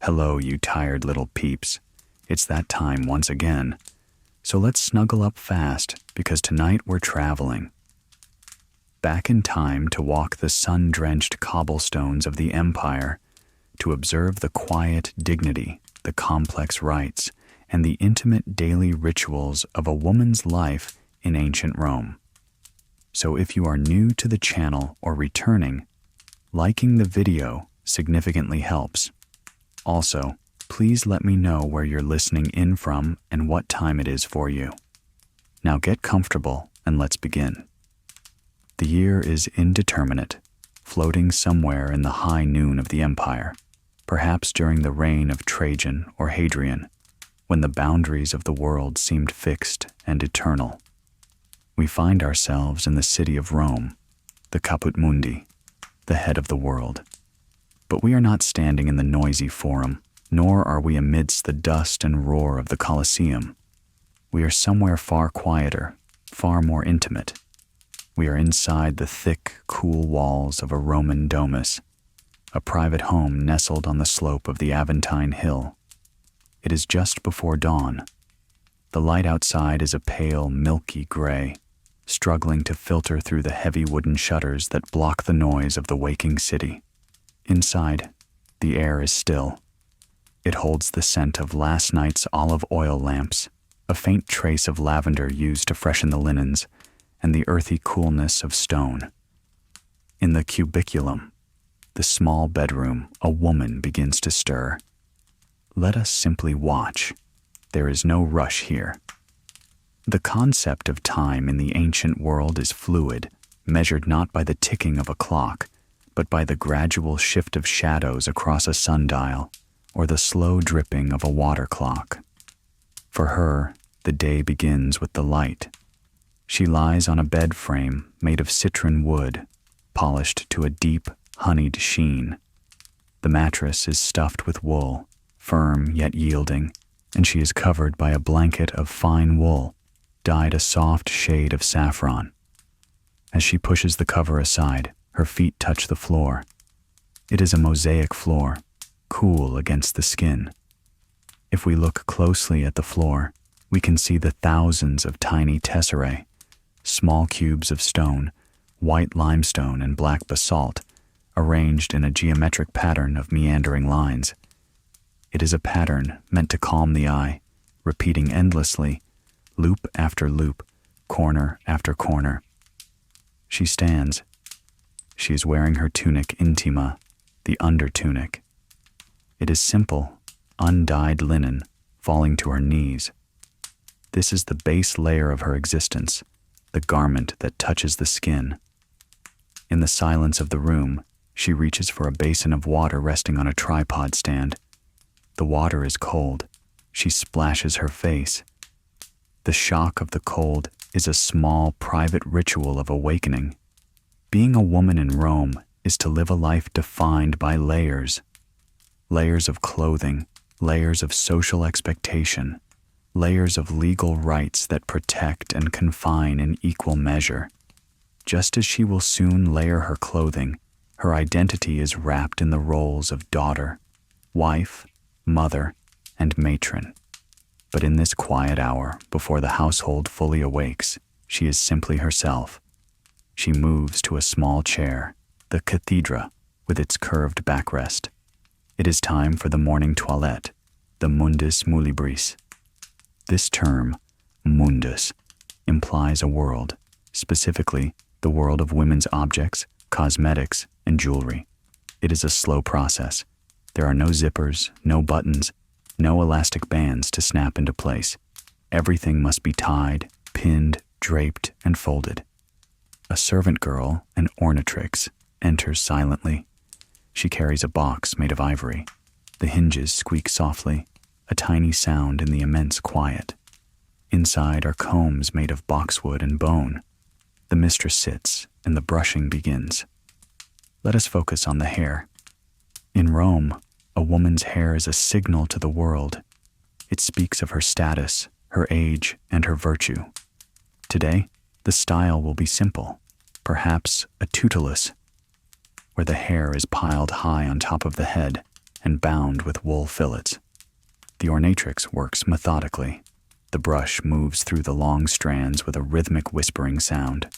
Hello, you tired little peeps. It's that time once again. So let's snuggle up fast, because tonight we're traveling. Back in time to walk the sun-drenched cobblestones of the empire, to observe the quiet dignity, the complex rites, and the intimate daily rituals of a woman's life in ancient Rome. So if you are new to the channel or returning, liking the video significantly helps. Also, please let me know where you're listening in from and what time it is for you. Now get comfortable and let's begin. The year is indeterminate, floating somewhere in the high noon of the empire, perhaps during the reign of Trajan or Hadrian, when the boundaries of the world seemed fixed and eternal. We find ourselves in the city of Rome, the Caput Mundi, the head of the world. But we are not standing in the noisy forum, nor are we amidst the dust and roar of the Colosseum. We are somewhere far quieter, far more intimate. We are inside the thick, cool walls of a Roman domus, a private home nestled on the slope of the Aventine Hill. It is just before dawn. The light outside is a pale, milky gray, struggling to filter through the heavy wooden shutters that block the noise of the waking city. Inside, the air is still. It holds the scent of last night's olive oil lamps, a faint trace of lavender used to freshen the linens, and the earthy coolness of stone. In the cubiculum, the small bedroom, a woman begins to stir. Let us simply watch. There is no rush here. The concept of time in the ancient world is fluid, measured not by the ticking of a clock, but by the gradual shift of shadows across a sundial or the slow dripping of a water clock. For her, the day begins with the light. She lies on a bed frame made of citron wood, polished to a deep, honeyed sheen. The mattress is stuffed with wool, firm yet yielding, and she is covered by a blanket of fine wool, dyed a soft shade of saffron. As she pushes the cover aside, her feet touch the floor. It is a mosaic floor, cool against the skin. If we look closely at the floor, we can see the thousands of tiny tesserae, small cubes of stone, white limestone and black basalt, arranged in a geometric pattern of meandering lines. It is a pattern meant to calm the eye, repeating endlessly, loop after loop, corner after corner. She stands. She is wearing her tunic intima, the under-tunic. It is simple, undyed linen, falling to her knees. This is the base layer of her existence, the garment that touches the skin. In the silence of the room, she reaches for a basin of water resting on a tripod stand. The water is cold. She splashes her face. The shock of the cold is a small, private ritual of awakening. Being a woman in Rome is to live a life defined by layers. Layers of clothing, layers of social expectation, layers of legal rights that protect and confine in equal measure. Just as she will soon layer her clothing, her identity is wrapped in the roles of daughter, wife, mother, and matron. But in this quiet hour, before the household fully awakes, she is simply herself. She moves to a small chair, the cathedra, with its curved backrest. It is time for the morning toilette, the mundus muliebris. This term, mundus, implies a world, specifically the world of women's objects, cosmetics, and jewelry. It is a slow process. There are no zippers, no buttons, no elastic bands to snap into place. Everything must be tied, pinned, draped, and folded. A servant girl, an ornatrix, enters silently. She carries a box made of ivory. The hinges squeak softly, a tiny sound in the immense quiet. Inside are combs made of boxwood and bone. The mistress sits, and the brushing begins. Let us focus on the hair. In Rome, a woman's hair is a signal to the world. It speaks of her status, her age, and her virtue. Today, the style will be simple, perhaps a tutulus, where the hair is piled high on top of the head and bound with wool fillets. The ornatrix works methodically. The brush moves through the long strands with a rhythmic whispering sound.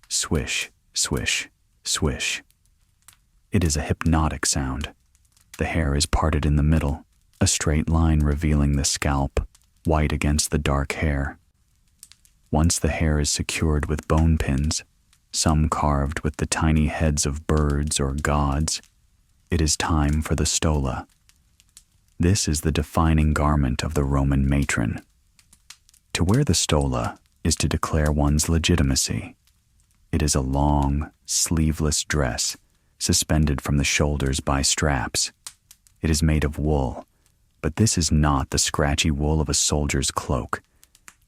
Swish, swish, swish. It is a hypnotic sound. The hair is parted in the middle, a straight line revealing the scalp, white against the dark hair. Once the hair is secured with bone pins, some carved with the tiny heads of birds or gods, it is time for the stola. This is the defining garment of the Roman matron. To wear the stola is to declare one's legitimacy. It is a long, sleeveless dress suspended from the shoulders by straps. It is made of wool, but this is not the scratchy wool of a soldier's cloak.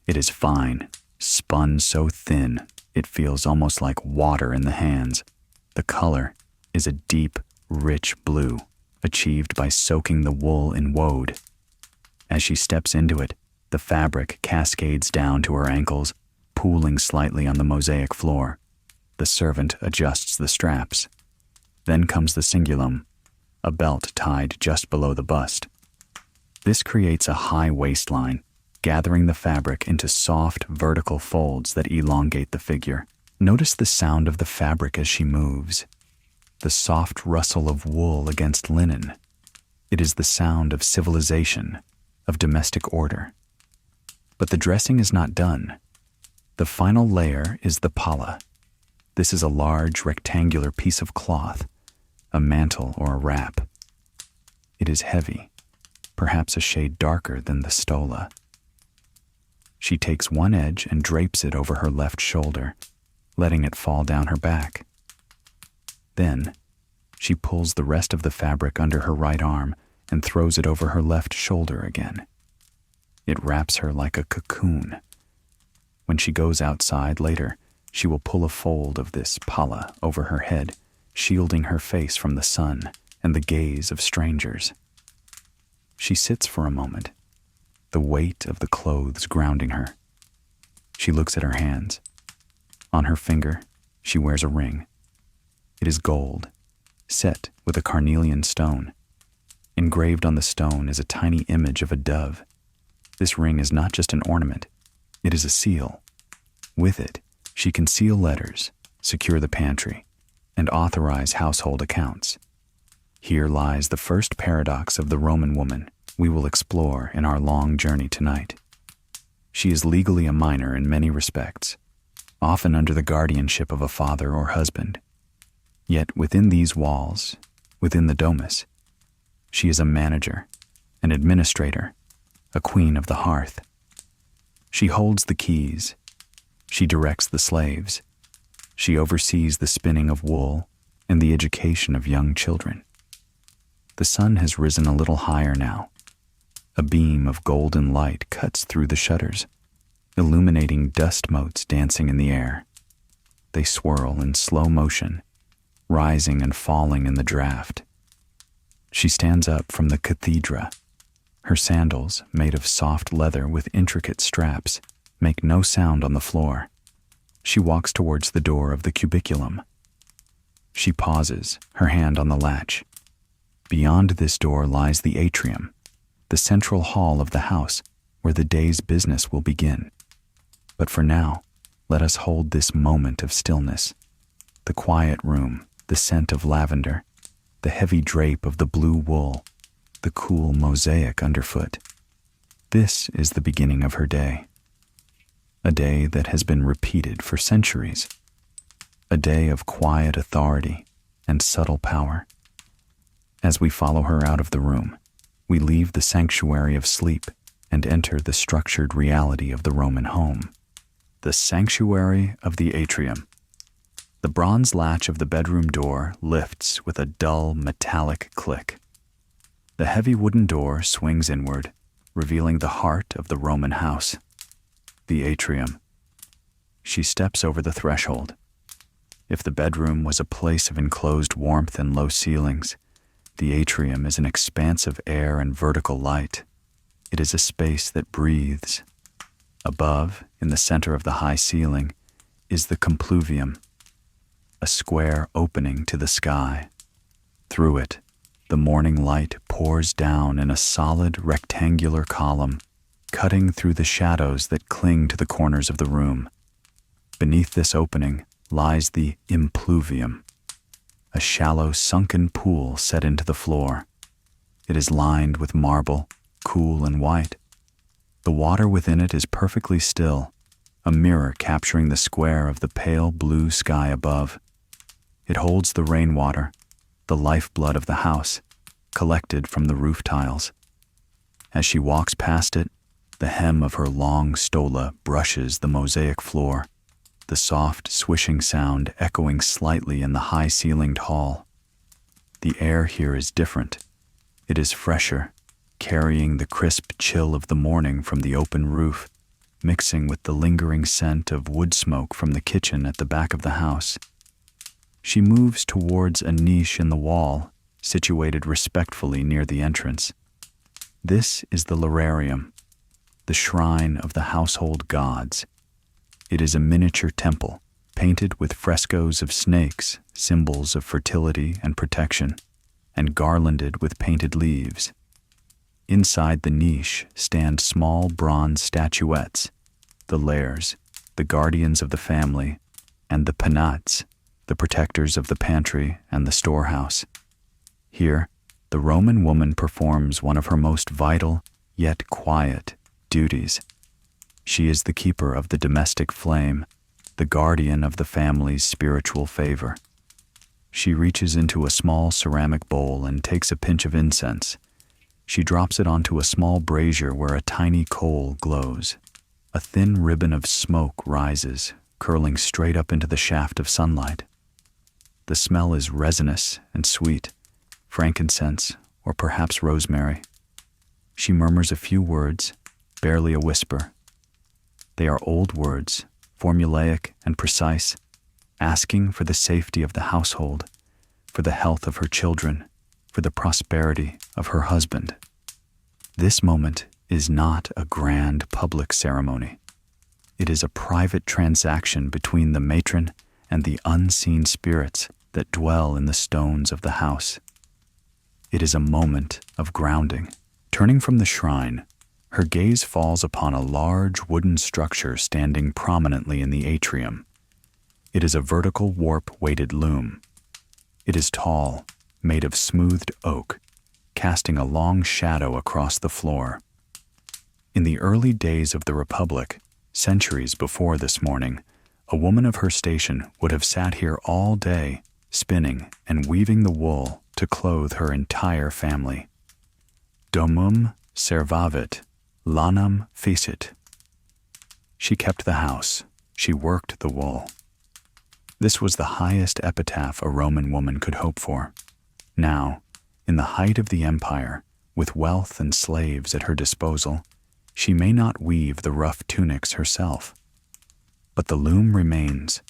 It is fine, spun so thin it feels almost like water in the hands. The color is a deep, rich blue, achieved by soaking the wool in woad. As she steps into it, the fabric cascades down to her ankles, pooling slightly on the mosaic floor. The servant adjusts the straps. Then comes the cingulum, a belt tied just below the bust. This creates a high waistline, gathering the fabric into soft, vertical folds that elongate the figure. Notice the sound of the fabric as she moves. The soft rustle of wool against linen. It is the sound of civilization, of domestic order. But the dressing is not done. The final layer is the palla. This is a large rectangular piece of cloth, a mantle or a wrap. It is heavy, perhaps a shade darker than the stola. She takes one edge and drapes it over her left shoulder, letting it fall down her back. Then, she pulls the rest of the fabric under her right arm and throws it over her left shoulder again. It wraps her like a cocoon. When she goes outside later, she will pull a fold of this palla over her head, shielding her face from the sun and the gaze of strangers. She sits for a moment, the weight of the clothes grounding her. She looks at her hands. On her finger, she wears a ring. It is gold, set with a carnelian stone. Engraved on the stone is a tiny image of a dove. This ring is not just an ornament, it is a seal. With it, she can seal letters, secure the pantry, and authorize household accounts. Here lies the first paradox of the Roman woman we will explore in our long journey tonight. She is legally a minor in many respects, often under the guardianship of a father or husband. Yet within these walls, within the domus, she is a manager, an administrator, a queen of the hearth. She holds the keys. She directs the slaves. She oversees the spinning of wool and the education of young children. The sun has risen a little higher now. A beam of golden light cuts through the shutters, illuminating dust motes dancing in the air. They swirl in slow motion, rising and falling in the draft. She stands up from the cathedra. Her sandals, made of soft leather with intricate straps, make no sound on the floor. She walks towards the door of the cubiculum. She pauses, her hand on the latch. Beyond this door lies the atrium, the central hall of the house where the day's business will begin. But for now, let us hold this moment of stillness. The quiet room, the scent of lavender, the heavy drape of the blue wool, the cool mosaic underfoot. This is the beginning of her day. A day that has been repeated for centuries. A day of quiet authority and subtle power. As we follow her out of the room, we leave the sanctuary of sleep and enter the structured reality of the Roman home. The sanctuary of the atrium. The bronze latch of the bedroom door lifts with a dull metallic click. The heavy wooden door swings inward, revealing the heart of the Roman house, the atrium. She steps over the threshold. If the bedroom was a place of enclosed warmth and low ceilings, the atrium is an expanse of air and vertical light. It is a space that breathes. Above, in the center of the high ceiling, is the compluvium, a square opening to the sky. Through it, The morning light pours down in a solid rectangular column, cutting through the shadows that cling to the corners of the room. Beneath this opening lies the impluvium, a shallow sunken pool set into the floor. It is lined with marble, cool and white. The water within it is perfectly still, a mirror capturing the square of the pale blue sky above. It holds the rainwater, the lifeblood of the house, collected from the roof tiles. As she walks past it, the hem of her long stola brushes the mosaic floor, the soft swishing sound echoing slightly in the high-ceilinged hall. The air here is different. It is fresher, carrying the crisp chill of the morning from the open roof, mixing with the lingering scent of wood smoke from the kitchen at the back of the house. She moves towards a niche in the wall, situated respectfully near the entrance. This is the lararium, the shrine of the household gods. It is a miniature temple, painted with frescoes of snakes, symbols of fertility and protection, and garlanded with painted leaves. Inside the niche stand small bronze statuettes, the lares, the guardians of the family, and the penates, the protectors of the pantry and the storehouse. Here, the Roman woman performs one of her most vital, yet quiet, duties. She is the keeper of the domestic flame, the guardian of the family's spiritual favor. She reaches into a small ceramic bowl and takes a pinch of incense. She drops it onto a small brazier where a tiny coal glows. A thin ribbon of smoke rises, curling straight up into the shaft of sunlight. The smell is resinous and sweet, frankincense or perhaps rosemary. She murmurs a few words, barely a whisper. They are old words, formulaic and precise, asking for the safety of the household, for the health of her children, for the prosperity of her husband. This moment is not a grand public ceremony. It is a private transaction between the matron and the unseen spirits that dwell in the stones of the house. It is a moment of grounding. Turning from the shrine, her gaze falls upon a large wooden structure standing prominently in the atrium. It is a vertical warp-weighted loom. It is tall, made of smoothed oak, casting a long shadow across the floor. In the early days of the Republic, centuries before this morning, a woman of her station would have sat here all day, spinning and weaving the wool to clothe her entire family. Domum servavit, lanam fecit. She kept the house. She worked the wool. This was the highest epitaph a Roman woman could hope for. Now, in the height of the empire, with wealth and slaves at her disposal, she may not weave the rough tunics herself. But the loom remains.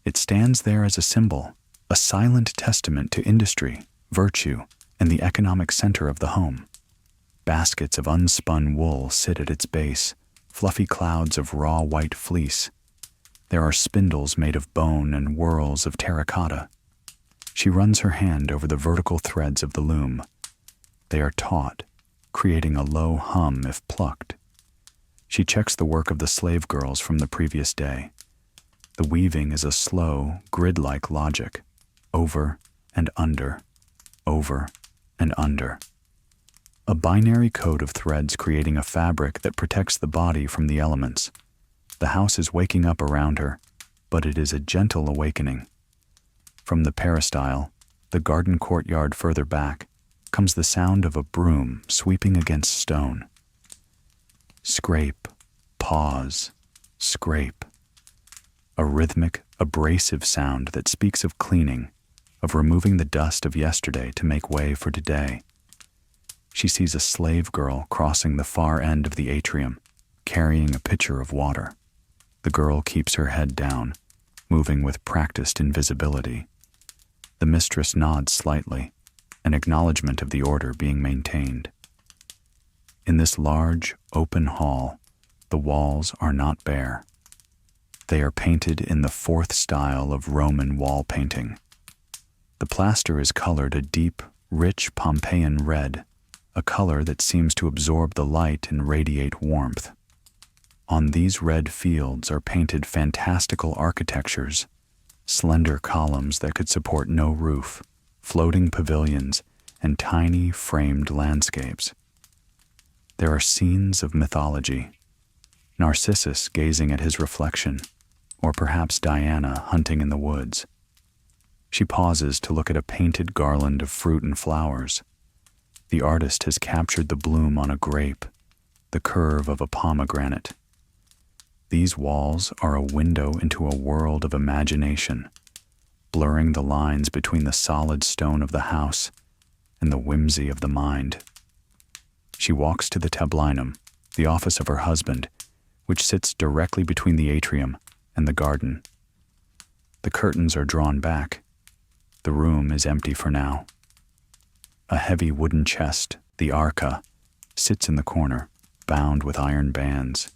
It stands there as a symbol, a silent testament to industry, virtue, and the economic center of the home. Baskets of unspun wool sit at its base, fluffy clouds of raw white fleece. There are spindles made of bone and whorls of terracotta. She runs her hand over the vertical threads of the loom. They are taut, creating a low hum if plucked. She checks the work of the slave girls from the previous day. The weaving is a slow, grid-like logic, over and under, over and under. A binary code of threads creating a fabric that protects the body from the elements. The house is waking up around her, but it is a gentle awakening. From the peristyle, the garden courtyard further back, comes the sound of a broom sweeping against stone. Scrape, pause, scrape. A rhythmic, abrasive sound that speaks of cleaning, of removing the dust of yesterday to make way for today. She sees a slave girl crossing the far end of the atrium, carrying a pitcher of water. The girl keeps her head down, moving with practiced invisibility. The mistress nods slightly, an acknowledgement of the order being maintained. In this large, open hall, the walls are not bare. They are painted in the fourth style of Roman wall painting. The plaster is colored a deep, rich Pompeian red, a color that seems to absorb the light and radiate warmth. On these red fields are painted fantastical architectures, slender columns that could support no roof, floating pavilions, and tiny framed landscapes. There are scenes of mythology, Narcissus gazing at his reflection, or perhaps Diana hunting in the woods. She pauses to look at a painted garland of fruit and flowers. The artist has captured the bloom on a grape, the curve of a pomegranate. These walls are a window into a world of imagination, blurring the lines between the solid stone of the house and the whimsy of the mind. She walks to the tablinum, the office of her husband, which sits directly between the atrium and the garden. The curtains are drawn back. The room is empty for now. A heavy wooden chest, the arca, sits in the corner, bound with iron bands.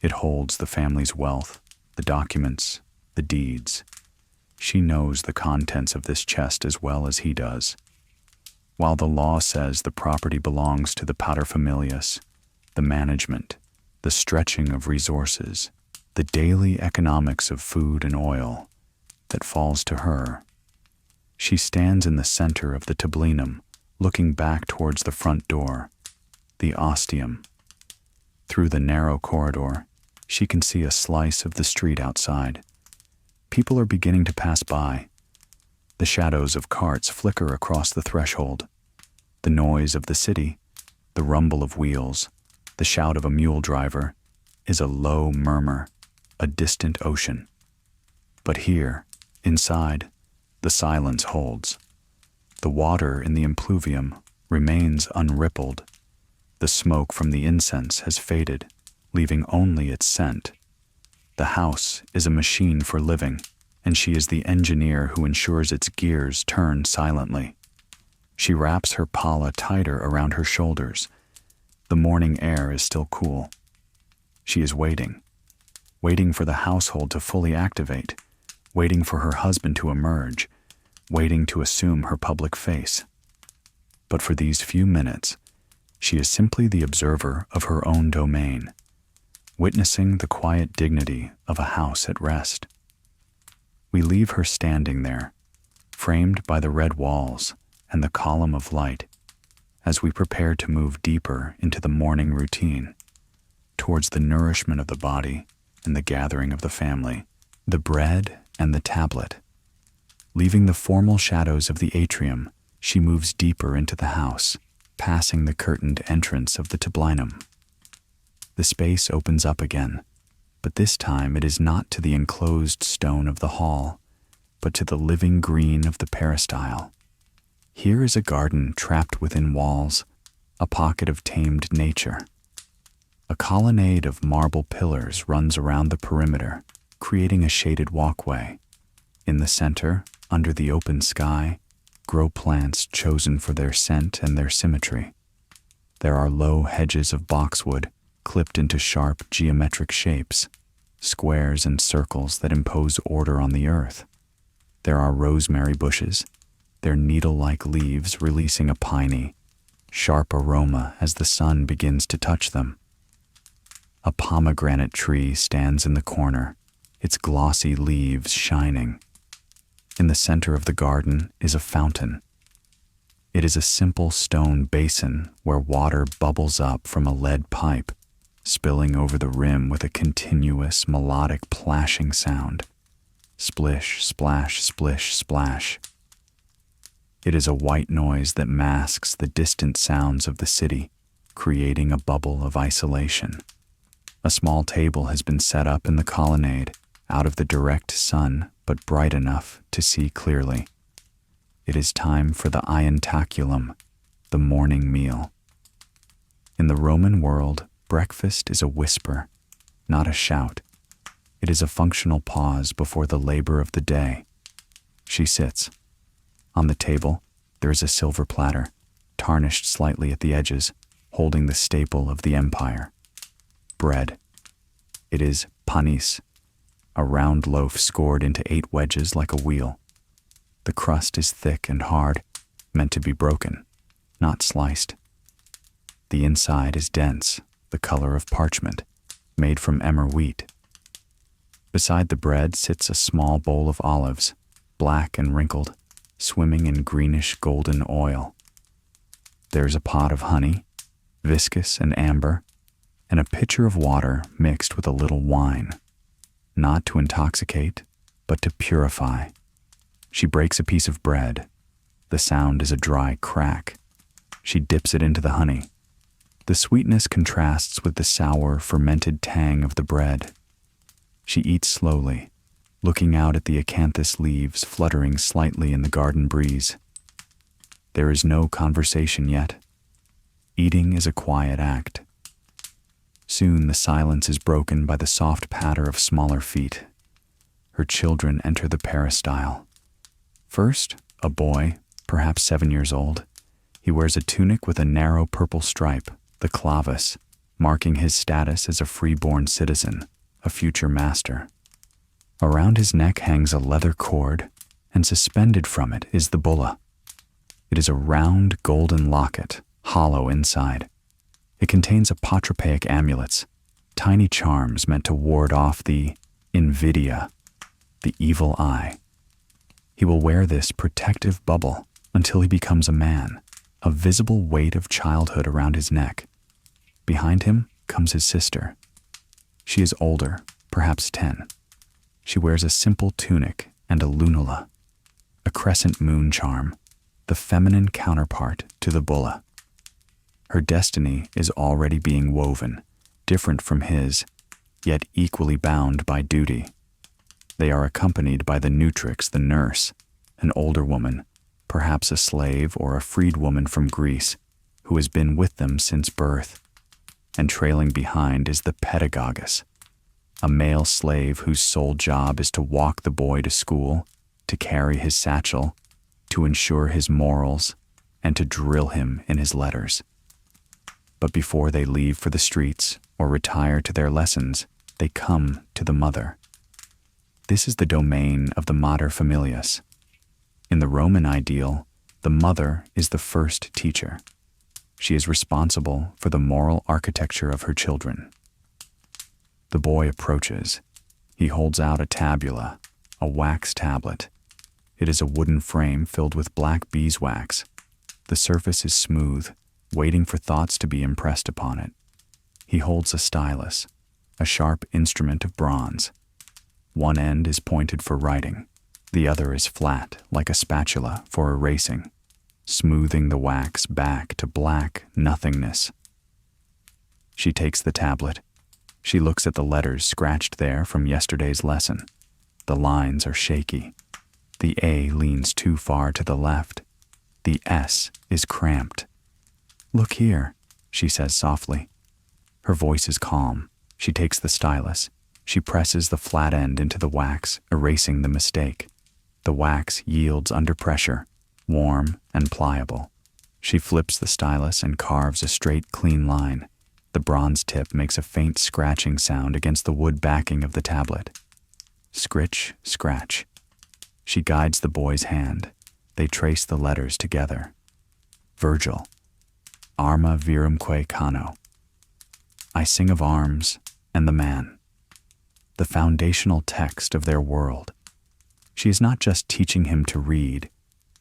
It holds the family's wealth, the documents, the deeds. She knows the contents of this chest as well as he does. While the law says the property belongs to the paterfamilias, the management, the stretching of resources, the daily economics of food and oil, that falls to her. She stands in the center of the tablinum, looking back towards the front door, the ostium. Through the narrow corridor, she can see a slice of the street outside. People are beginning to pass by. The shadows of carts flicker across the threshold. The noise of the city, the rumble of wheels, the shout of a mule driver, is a low murmur, a distant ocean. But here, inside, the silence holds. The water in the impluvium remains unrippled. The smoke from the incense has faded, leaving only its scent. The house is a machine for living, and she is the engineer who ensures its gears turn silently. She wraps her palla tighter around her shoulders. The morning air is still cool. She is waiting for the household to fully activate, waiting for her husband to emerge, waiting to assume her public face. But for these few minutes, she is simply the observer of her own domain, witnessing the quiet dignity of a house at rest. We leave her standing there, framed by the red walls and the column of light, as we prepare to move deeper into the morning routine, towards the nourishment of the body and the gathering of the family, the bread and the tablet. Leaving the formal shadows of the atrium, she moves deeper into the house, passing the curtained entrance of the tablinum. The space opens up again, but this time it is not to the enclosed stone of the hall, but to the living green of the peristyle. Here is a garden trapped within walls, a pocket of tamed nature. A colonnade of marble pillars runs around the perimeter, creating a shaded walkway. In the center, under the open sky, grow plants chosen for their scent and their symmetry. There are low hedges of boxwood, clipped into sharp geometric shapes, squares and circles that impose order on the earth. There are rosemary bushes, their needle-like leaves releasing a piney, sharp aroma as the sun begins to touch them. A pomegranate tree stands in the corner, its glossy leaves shining. In the center of the garden is a fountain. It is a simple stone basin where water bubbles up from a lead pipe, spilling over the rim with a continuous melodic plashing sound. Splish, splash, splish, splash. It is a white noise that masks the distant sounds of the city, creating a bubble of isolation. A small table has been set up in the colonnade, out of the direct sun, but bright enough to see clearly. It is time for the ientaculum, the morning meal. In the Roman world, breakfast is a whisper, not a shout. It is a functional pause before the labor of the day. She sits. On the table, there is a silver platter, tarnished slightly at the edges, holding the staple of the empire. Bread. It is panis, a round loaf scored into 8 wedges like a wheel. The crust is thick and hard, meant to be broken, not sliced. The inside is dense, the color of parchment, made from emmer wheat. Beside the bread sits a small bowl of olives, black and wrinkled, swimming in greenish golden oil. There's a pot of honey, viscous and amber, and a pitcher of water mixed with a little wine, not to intoxicate, but to purify. She breaks a piece of bread. The sound is a dry crack. She dips it into the honey. The sweetness contrasts with the sour, fermented tang of the bread. She eats slowly, looking out at the acanthus leaves fluttering slightly in the garden breeze. There is no conversation yet. Eating is a quiet act. Soon the silence is broken by the soft patter of smaller feet. Her children enter the peristyle. First, a boy, perhaps 7 years old. He wears a tunic with a narrow purple stripe, the clavis, marking his status as a free-born citizen, a future master. Around his neck hangs a leather cord, and suspended from it is the bulla. It is a round golden locket, hollow inside. It contains apotropaic amulets, tiny charms meant to ward off the invidia, the evil eye. He will wear this protective bubble until he becomes a man, a visible weight of childhood around his neck. Behind him comes his sister. She is older, perhaps 10. She wears a simple tunic and a lunula, a crescent moon charm, the feminine counterpart to the bulla. Her destiny is already being woven, different from his, yet equally bound by duty. They are accompanied by the nutrix, the nurse, an older woman, perhaps a slave or a freed woman from Greece, who has been with them since birth. And trailing behind is the pedagogus, a male slave whose sole job is to walk the boy to school, to carry his satchel, to ensure his morals, and to drill him in his letters. But before they leave for the streets or retire to their lessons, they come to the mother. This is the domain of the mater familias. In the Roman ideal, the mother is the first teacher. She is responsible for the moral architecture of her children. The boy approaches. He holds out a tabula, a wax tablet. It is a wooden frame filled with black beeswax. The surface is smooth, waiting for thoughts to be impressed upon it. He holds a stylus, a sharp instrument of bronze. One end is pointed for writing. The other is flat, like a spatula, for erasing, smoothing the wax back to black nothingness. She takes the tablet. She looks at the letters scratched there from yesterday's lesson. The lines are shaky. The A leans too far to the left. The S is cramped. "Look here," she says softly. Her voice is calm. She takes the stylus. She presses the flat end into the wax, erasing the mistake. The wax yields under pressure, warm and pliable. She flips the stylus and carves a straight, clean line. The bronze tip makes a faint scratching sound against the wood backing of the tablet. Scritch, scratch. She guides the boy's hand. They trace the letters together. Virgil. Arma virumque cano. I sing of arms and the man. The foundational text of their world. She is not just teaching him to read.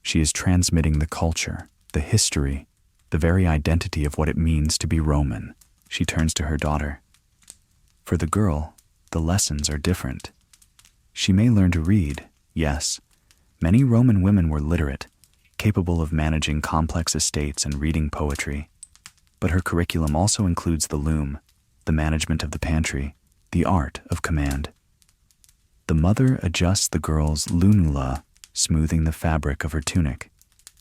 She is transmitting the culture, the history, the very identity of what it means to be Roman. She turns to her daughter. For the girl, the lessons are different. She may learn to read, yes. Many Roman women were literate, capable of managing complex estates and reading poetry. But her curriculum also includes the loom, the management of the pantry, the art of command. The mother adjusts the girl's lunula, smoothing the fabric of her tunic.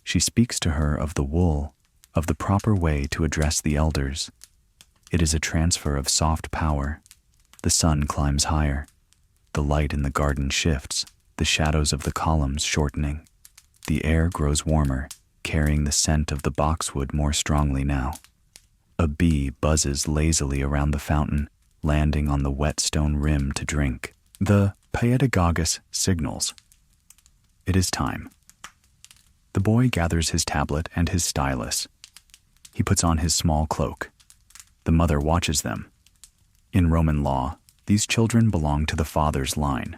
She speaks to her of the wool, of the proper way to address the elders. It is a transfer of soft power. The sun climbs higher. The light in the garden shifts, the shadows of the columns shortening. The air grows warmer, carrying the scent of the boxwood more strongly now. A bee buzzes lazily around the fountain, landing on the wet stone rim to drink. The pedagogus signals. It is time. The boy gathers his tablet and his stylus. He puts on his small cloak. The mother watches them. In Roman law, these children belong to the father's line.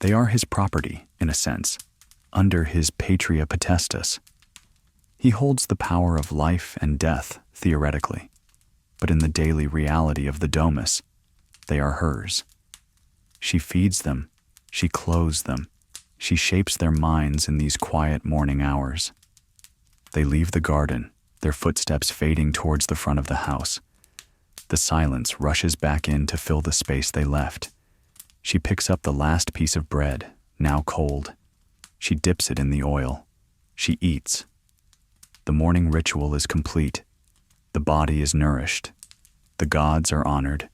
They are his property, in a sense, under his patria potestas. He holds the power of life and death, theoretically, but in the daily reality of the domus, they are hers. She feeds them, she clothes them, she shapes their minds in these quiet morning hours. They leave the garden, their footsteps fading towards the front of the house. The silence rushes back in to fill the space they left. She picks up the last piece of bread, now cold. She dips it in the oil. She eats. The morning ritual is complete. The body is nourished. The gods are honored.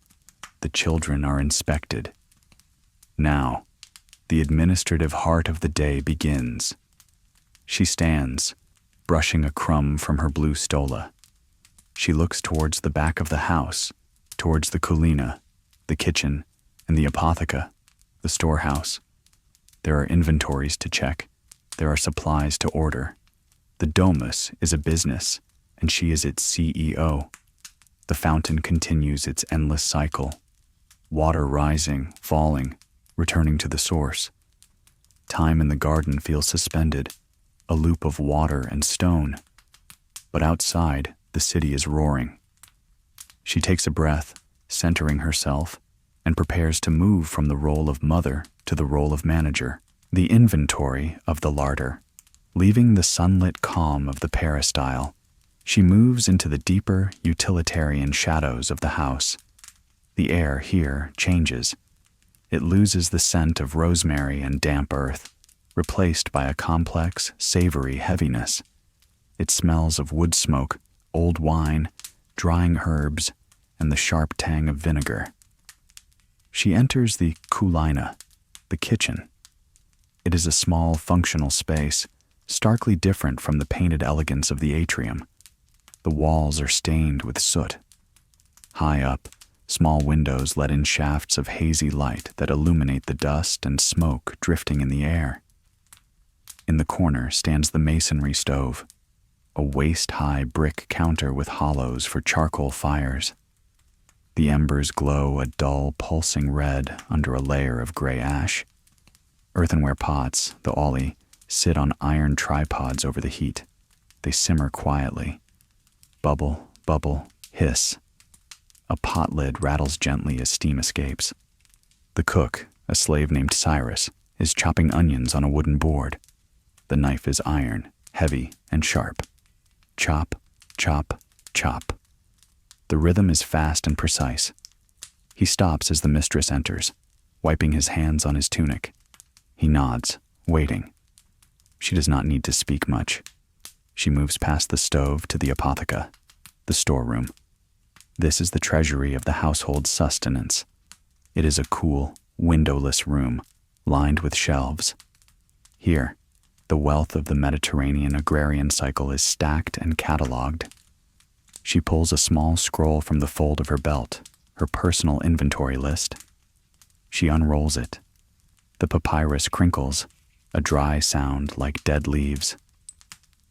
The children are inspected. Now, the administrative heart of the day begins. She stands, brushing a crumb from her blue stola. She looks towards the back of the house, towards the kulina, the kitchen, and the apotheca, the storehouse. There are inventories to check. There are supplies to order. The domus is a business, and she is its CEO. The fountain continues its endless cycle. Water rising, falling, returning to the source. Time in the garden feels suspended, a loop of water and stone. But outside, the city is roaring. She takes a breath, centering herself, and prepares to move from the role of mother to the role of manager, the inventory of the larder. Leaving the sunlit calm of the peristyle, she moves into the deeper, utilitarian shadows of the house. The air here changes. It loses the scent of rosemary and damp earth, replaced by a complex, savory heaviness. It smells of wood smoke, old wine, drying herbs, and the sharp tang of vinegar. She enters the kulina, the kitchen. It is a small, functional space, starkly different from the painted elegance of the atrium. The walls are stained with soot. High up, small windows let in shafts of hazy light that illuminate the dust and smoke drifting in the air. In the corner stands the masonry stove, a waist-high brick counter with hollows for charcoal fires. The embers glow a dull, pulsing red under a layer of gray ash. Earthenware pots, the ollie, sit on iron tripods over the heat. They simmer quietly. Bubble, bubble, hiss. A pot lid rattles gently as steam escapes. The cook, a slave named Cyrus, is chopping onions on a wooden board. The knife is iron, heavy, and sharp. Chop, chop, chop. The rhythm is fast and precise. He stops as the mistress enters, wiping his hands on his tunic. He nods, waiting. She does not need to speak much. She moves past the stove to the apotheca, the storeroom. This is the treasury of the household's sustenance. It is a cool, windowless room, lined with shelves. Here, the wealth of the Mediterranean agrarian cycle is stacked and catalogued. She pulls a small scroll from the fold of her belt, her personal inventory list. She unrolls it. The papyrus crinkles, a dry sound like dead leaves.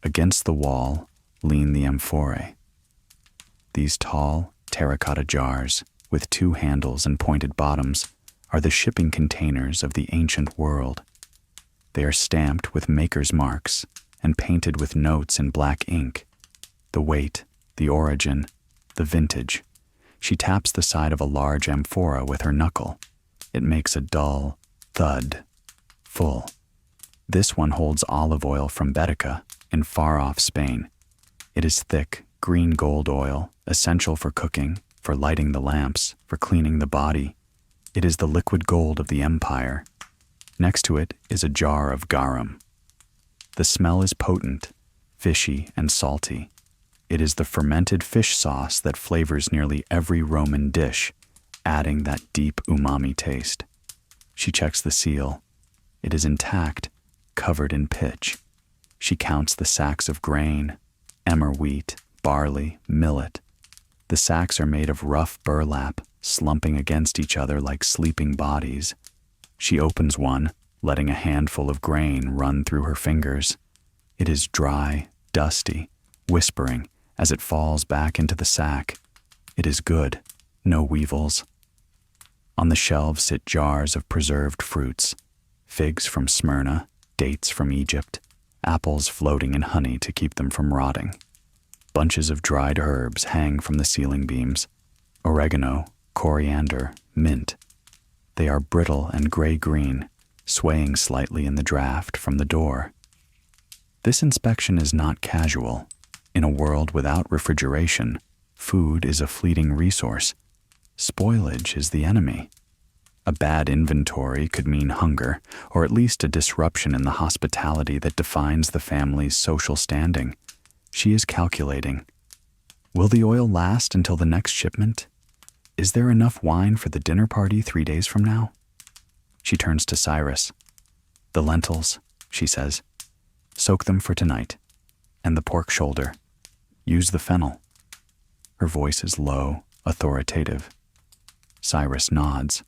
Against the wall lean the amphorae. These tall, terracotta jars, with 2 handles and pointed bottoms, are the shipping containers of the ancient world. They are stamped with maker's marks and painted with notes in black ink. The weight, the origin, the vintage. She taps the side of a large amphora with her knuckle. It makes a dull thud. Full. This one holds olive oil from Baetica in far-off Spain. It is thick, green gold oil, essential for cooking, for lighting the lamps, for cleaning the body. It is the liquid gold of the empire. Next to it is a jar of garum. The smell is potent, fishy, and salty. It is the fermented fish sauce that flavors nearly every Roman dish, adding that deep umami taste. She checks the seal. It is intact, covered in pitch. She counts the sacks of grain, emmer wheat, barley, millet. The sacks are made of rough burlap, slumping against each other like sleeping bodies. She opens one, letting a handful of grain run through her fingers. It is dry, dusty, whispering as it falls back into the sack. It is good, no weevils. On the shelves sit jars of preserved fruits, figs from Smyrna, dates from Egypt, apples floating in honey to keep them from rotting. Bunches of dried herbs hang from the ceiling beams, oregano, coriander, mint. They are brittle and gray-green, swaying slightly in the draft from the door. This inspection is not casual. In a world without refrigeration, food is a fleeting resource. Spoilage is the enemy. A bad inventory could mean hunger, or at least a disruption in the hospitality that defines the family's social standing. She is calculating. Will the oil last until the next shipment? Is there enough wine for the dinner party 3 days from now? She turns to Cyrus. The lentils, she says. Soak them for tonight. And the pork shoulder. Use the fennel. Her voice is low, authoritative. Cyrus nods.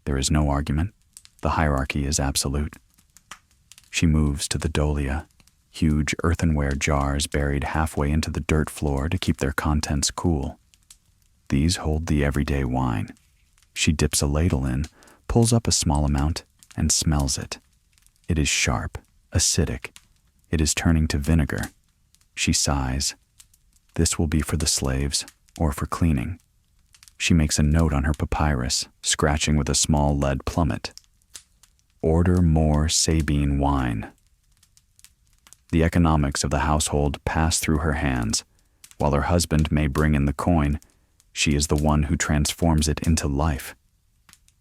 There is no argument. The hierarchy is absolute. She moves to the dolia, huge earthenware jars buried halfway into the dirt floor to keep their contents cool. These hold the everyday wine. She dips a ladle in, pulls up a small amount, and smells it. It is sharp, acidic. It is turning to vinegar. She sighs. This will be for the slaves, or for cleaning. She makes a note on her papyrus, scratching with a small lead plummet. Order more Sabine wine. The economics of the household pass through her hands. While her husband may bring in the coin, she is the one who transforms it into life.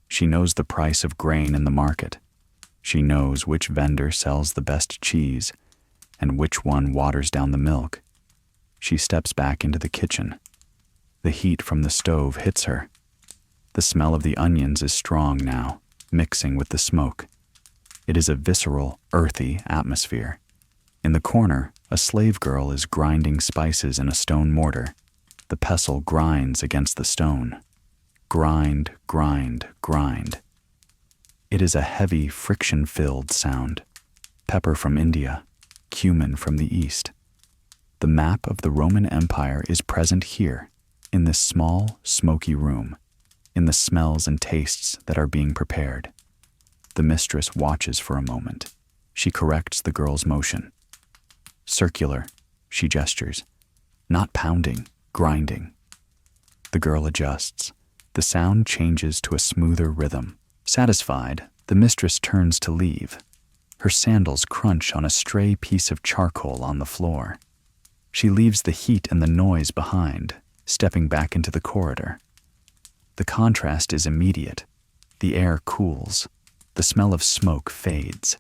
She knows the price of grain in the market. She knows which vendor sells the best cheese and which one waters down the milk. She steps back into the kitchen. The heat from the stove hits her. The smell of the onions is strong now, mixing with the smoke. It is a visceral, earthy atmosphere. In the corner, a slave girl is grinding spices in a stone mortar. The pestle grinds against the stone. Grind, grind, grind. It is a heavy, friction-filled sound. Pepper from India, cumin from the east. The map of the Roman Empire is present here, in this small, smoky room, in the smells and tastes that are being prepared. The mistress watches for a moment. She corrects the girl's motion. Circular, she gestures. Not pounding, grinding. The girl adjusts. The sound changes to a smoother rhythm. Satisfied, the mistress turns to leave. Her sandals crunch on a stray piece of charcoal on the floor. She leaves the heat and the noise behind, stepping back into the corridor. The contrast is immediate. The air cools. The smell of smoke fades.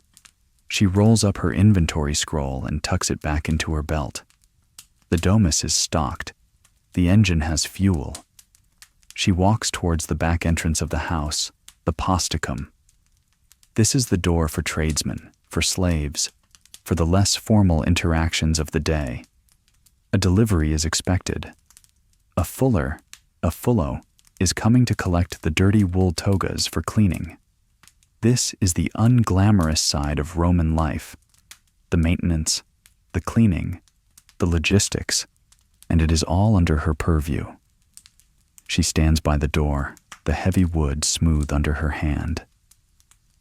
She rolls up her inventory scroll and tucks it back into her belt. The domus is stocked. The engine has fuel. She walks towards the back entrance of the house, the posticum. This is the door for tradesmen, for slaves, for the less formal interactions of the day. A delivery is expected. A fullo, is coming to collect the dirty wool togas for cleaning. This is the unglamorous side of Roman life. The maintenance, the cleaning, the logistics, and it is all under her purview. She stands by the door, the heavy wood smooth under her hand.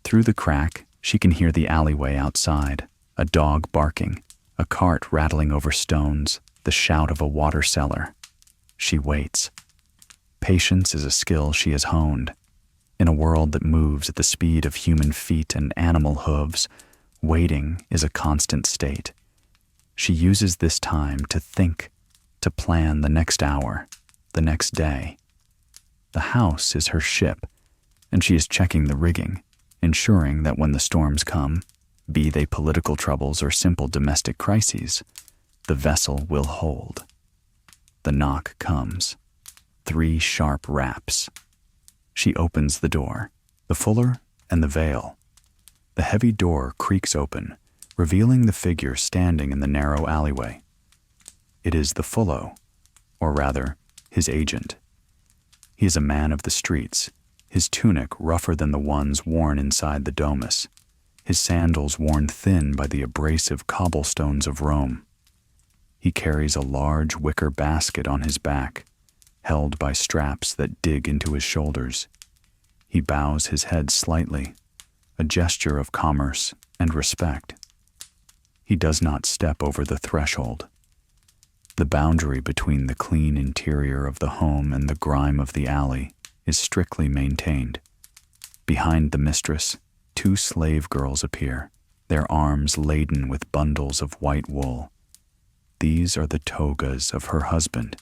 Through the crack, she can hear the alleyway outside, a dog barking, a cart rattling over stones, the shout of a water seller. She waits. Patience is a skill she has honed. In a world that moves at the speed of human feet and animal hooves, waiting is a constant state. She uses this time to think, to plan the next hour, the next day. The house is her ship, and she is checking the rigging, ensuring that when the storms come, be they political troubles or simple domestic crises, the vessel will hold. The knock comes. 3 sharp raps. She opens the door, the fuller and the veil. The heavy door creaks open, revealing the figure standing in the narrow alleyway. It is the fullo, or rather, his agent. He is a man of the streets, his tunic rougher than the ones worn inside the domus, his sandals worn thin by the abrasive cobblestones of Rome. He carries a large wicker basket on his back, held by straps that dig into his shoulders. He bows his head slightly, a gesture of commerce and respect. He does not step over the threshold. The boundary between the clean interior of the home and the grime of the alley is strictly maintained. Behind the mistress, two slave girls appear, their arms laden with bundles of white wool. These are the togas of her husband.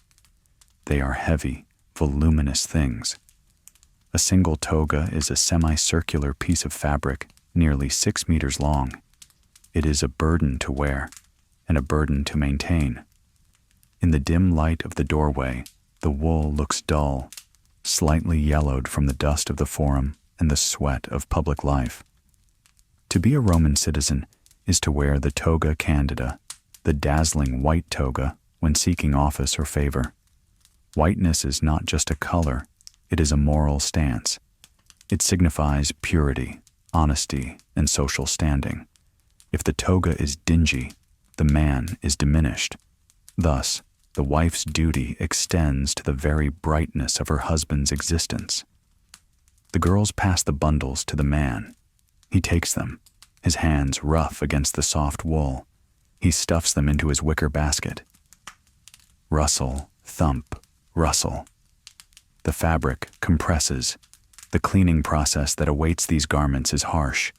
They are heavy, voluminous things. A single toga is a semicircular piece of fabric nearly 6 meters long. It is a burden to wear and a burden to maintain. In the dim light of the doorway, the wool looks dull, slightly yellowed from the dust of the forum and the sweat of public life. To be a Roman citizen is to wear the toga candida, the dazzling white toga when seeking office or favor. Whiteness is not just a color, it is a moral stance. It signifies purity, honesty, and social standing. If the toga is dingy, the man is diminished. Thus, the wife's duty extends to the very brightness of her husband's existence. The girls pass the bundles to the man. He takes them, his hands rough against the soft wool. He stuffs them into his wicker basket. Rustle, thump, rustle. The fabric compresses. The cleaning process that awaits these garments is harsh.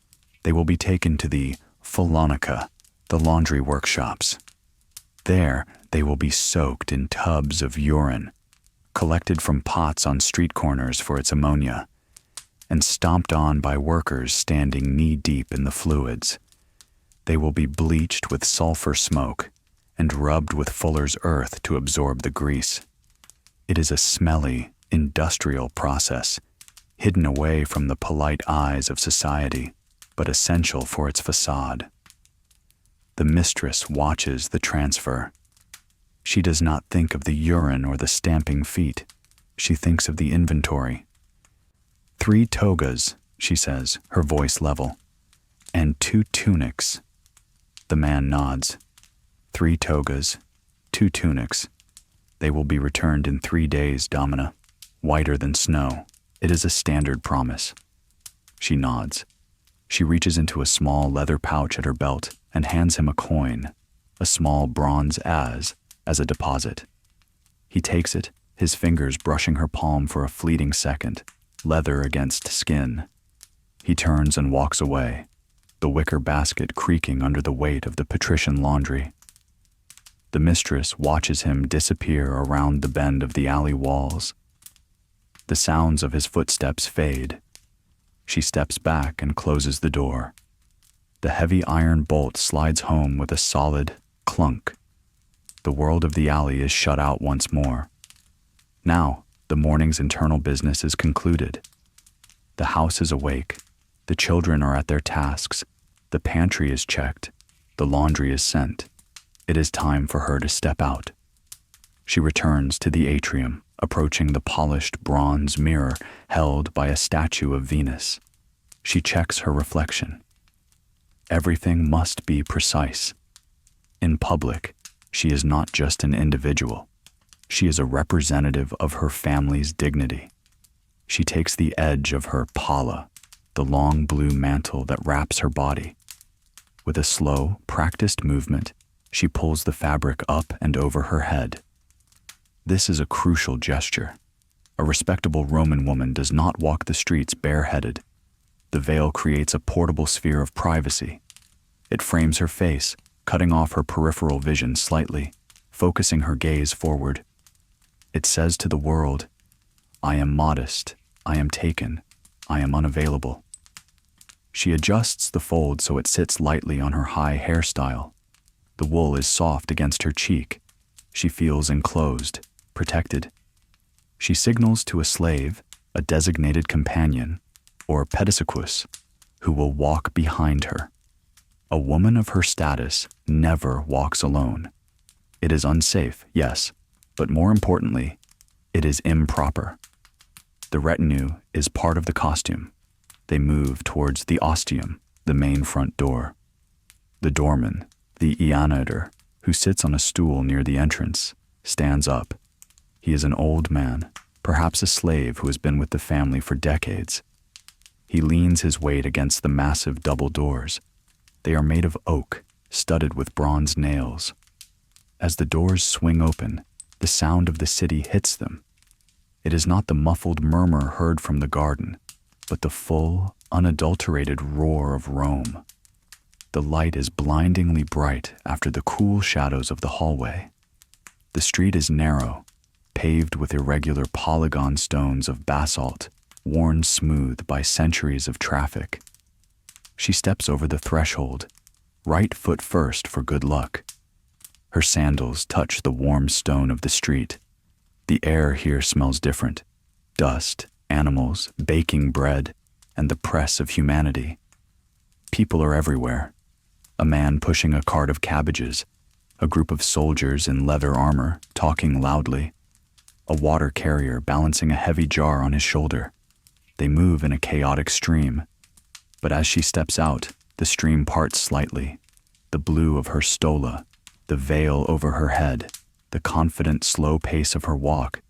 They will be taken to the Pholonica, the laundry workshops. There, they will be soaked in tubs of urine, collected from pots on street corners for its ammonia, and stomped on by workers standing knee-deep in the fluids. They will be bleached with sulfur smoke and rubbed with fuller's earth to absorb the grease. It is a smelly, industrial process, hidden away from the polite eyes of society, but essential for its facade. The mistress watches the transfer. She does not think of the urine or the stamping feet. She thinks of the inventory. 3 togas, she says, her voice level, and 2 tunics. The man nods. 3 togas, 2 tunics. They will be returned in 3 days, Domina. Whiter than snow. It is a standard promise. She nods. She reaches into a small leather pouch at her belt and hands him a coin, a small bronze as a deposit. He takes it, his fingers brushing her palm for a fleeting second, leather against skin. He turns and walks away, the wicker basket creaking under the weight of the patrician laundry. The mistress watches him disappear around the bend of the alley walls. The sounds of his footsteps fade. She steps back and closes the door. The heavy iron bolt slides home with a solid clunk. The world of the alley is shut out once more. Now, the morning's internal business is concluded. The house is awake. The children are at their tasks. The pantry is checked. The laundry is sent. It is time for her to step out. She returns to the atrium, approaching the polished bronze mirror held by a statue of Venus. She checks her reflection. Everything must be precise. In public, she is not just an individual. She is a representative of her family's dignity. She takes the edge of her palla, the long blue mantle that wraps her body. With a slow, practiced movement, she pulls the fabric up and over her head. This is a crucial gesture. A respectable Roman woman does not walk the streets bareheaded. The veil creates a portable sphere of privacy. It frames her face, cutting off her peripheral vision slightly, focusing her gaze forward. It says to the world, I am modest, I am taken, I am unavailable. She adjusts the fold so it sits lightly on her high hairstyle. The wool is soft against her cheek. She feels enclosed, protected. She signals to a slave, a designated companion, or pedicicus, who will walk behind her. A woman of her status never walks alone. It is unsafe, yes, but more importantly, it is improper. The retinue is part of the costume. They move towards the ostium, the main front door. The doorman, the janitor, who sits on a stool near the entrance, stands up. He is an old man, perhaps a slave who has been with the family for decades. He leans his weight against the massive double doors. They are made of oak, studded with bronze nails. As the doors swing open, the sound of the city hits them. It is not the muffled murmur heard from the garden, but the full, unadulterated roar of Rome. The light is blindingly bright after the cool shadows of the hallway. The street is narrow, paved with irregular polygon stones of basalt, worn smooth by centuries of traffic. She steps over the threshold, right foot first for good luck. Her sandals touch the warm stone of the street. The air here smells different. Dust, animals, baking bread, and the press of humanity. People are everywhere. A man pushing a cart of cabbages, a group of soldiers in leather armor talking loudly, a water carrier balancing a heavy jar on his shoulder. They move in a chaotic stream, but as she steps out, the stream parts slightly. The blue of her stola, the veil over her head, the confident, slow pace of her walk,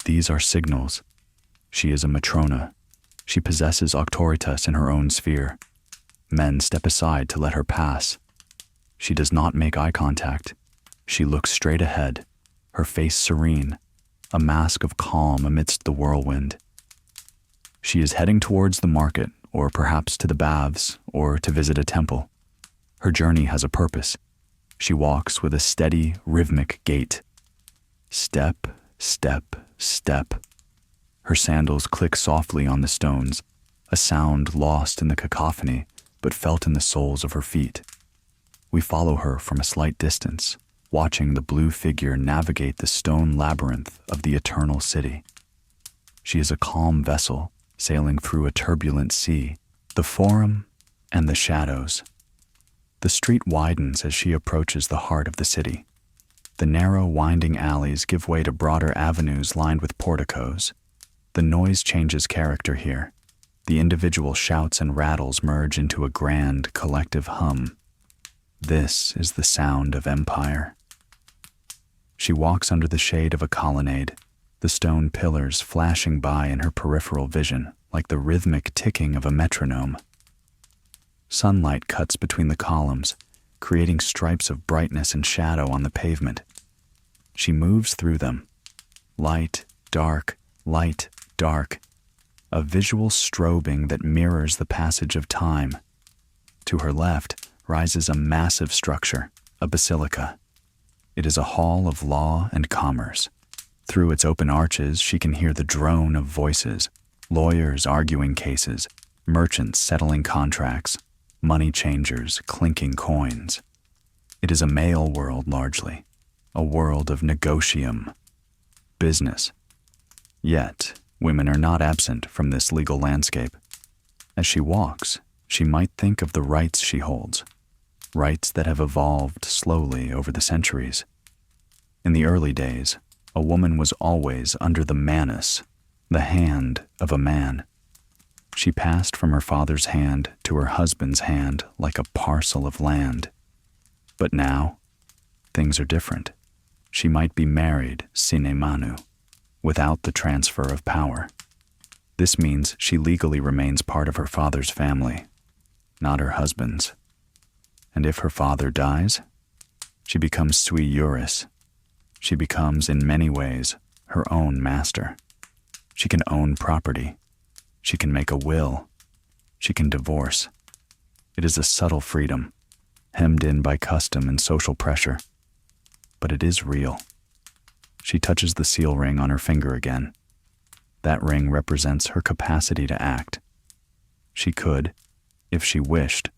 these are signals. She is a matrona. She possesses auctoritas in her own sphere. Men step aside to let her pass. She does not make eye contact. She looks straight ahead, her face serene, a mask of calm amidst the whirlwind. She is heading towards the market, or perhaps to the baths, or to visit a temple. Her journey has a purpose. She walks with a steady, rhythmic gait. Step, step, step. Her sandals click softly on the stones, a sound lost in the cacophony, but felt in the soles of her feet. We follow her from a slight distance, watching the blue figure navigate the stone labyrinth of the eternal city. She is a calm vessel, sailing through a turbulent sea, the Forum and the shadows. The street widens as she approaches the heart of the city. The narrow, winding alleys give way to broader avenues lined with porticos. The noise changes character here. The individual shouts and rattles merge into a grand, collective hum. This is the sound of empire. She walks under the shade of a colonnade, the stone pillars flashing by in her peripheral vision like the rhythmic ticking of a metronome. Sunlight cuts between the columns, creating stripes of brightness and shadow on the pavement. She moves through them. Light, dark, a visual strobing that mirrors the passage of time. To her left rises a massive structure, a basilica. It is a hall of law and commerce. Through its open arches, she can hear the drone of voices, lawyers arguing cases, merchants settling contracts, money changers clinking coins. It is a male world largely, a world of negotium, business. Yet, women are not absent from this legal landscape. As she walks, she might think of the rights she holds, rights that have evolved slowly over the centuries. In the early days, a woman was always under the manus, the hand of a man. She passed from her father's hand to her husband's hand like a parcel of land. But now, things are different. She might be married sine manu, without the transfer of power. This means she legally remains part of her father's family, not her husband's. And if her father dies, she becomes sui juris. She becomes, in many ways, her own master. She can own property. She can make a will. She can divorce. It is a subtle freedom, hemmed in by custom and social pressure. But it is real. She touches the seal ring on her finger again. That ring represents her capacity to act. She could, if she wished,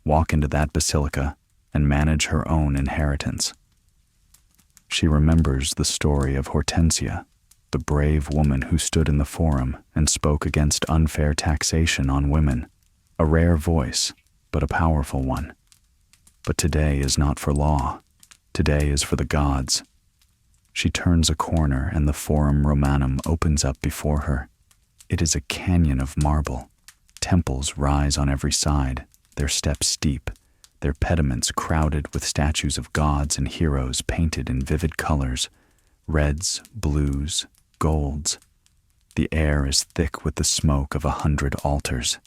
walk into that basilica and manage her own inheritance. She remembers the story of Hortensia, the brave woman who stood in the Forum and spoke against unfair taxation on women, a rare voice, but a powerful one. But today is not for law. Today is for the gods. She turns a corner and the Forum Romanum opens up before her. It is a canyon of marble. Temples rise on every side, their steps steep, their pediments crowded with statues of gods and heroes painted in vivid colors, reds, blues, golds. The air is thick with the smoke of 100 altars.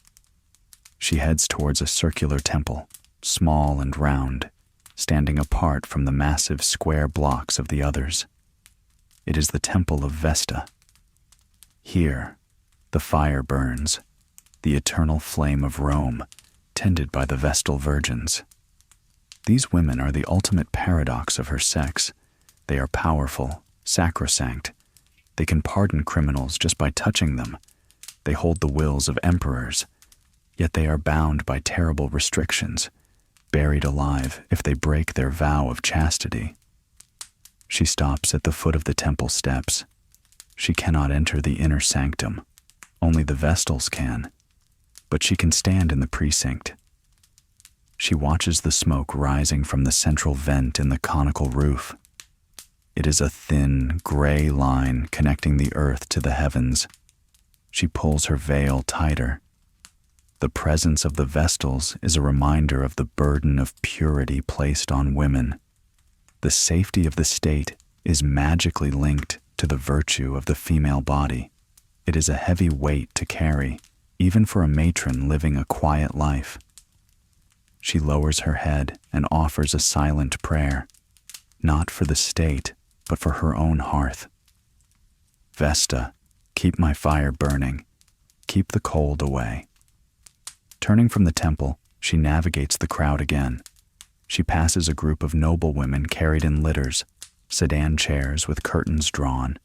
She heads towards a circular temple, small and round, standing apart from the massive square blocks of the others. It is the temple of Vesta. Here, the fire burns, the eternal flame of Rome, tended by the Vestal virgins. These women are the ultimate paradox of her sex. They are powerful, sacrosanct. They can pardon criminals just by touching them. They hold the wills of emperors, yet they are bound by terrible restrictions, buried alive if they break their vow of chastity. She stops at the foot of the temple steps. She cannot enter the inner sanctum. Only the Vestals can. But she can stand in the precinct. She watches the smoke rising from the central vent in the conical roof. It is a thin, gray line connecting the earth to the heavens. She pulls her veil tighter. The presence of the Vestals is a reminder of the burden of purity placed on women. The safety of the state is magically linked to the virtue of the female body. It is a heavy weight to carry, even for a matron living a quiet life. She lowers her head and offers a silent prayer, not for the state, but for her own hearth. Vesta, keep my fire burning. Keep the cold away. Turning from the temple, she navigates the crowd again. She passes a group of noble women carried in litters, sedan chairs with curtains drawn.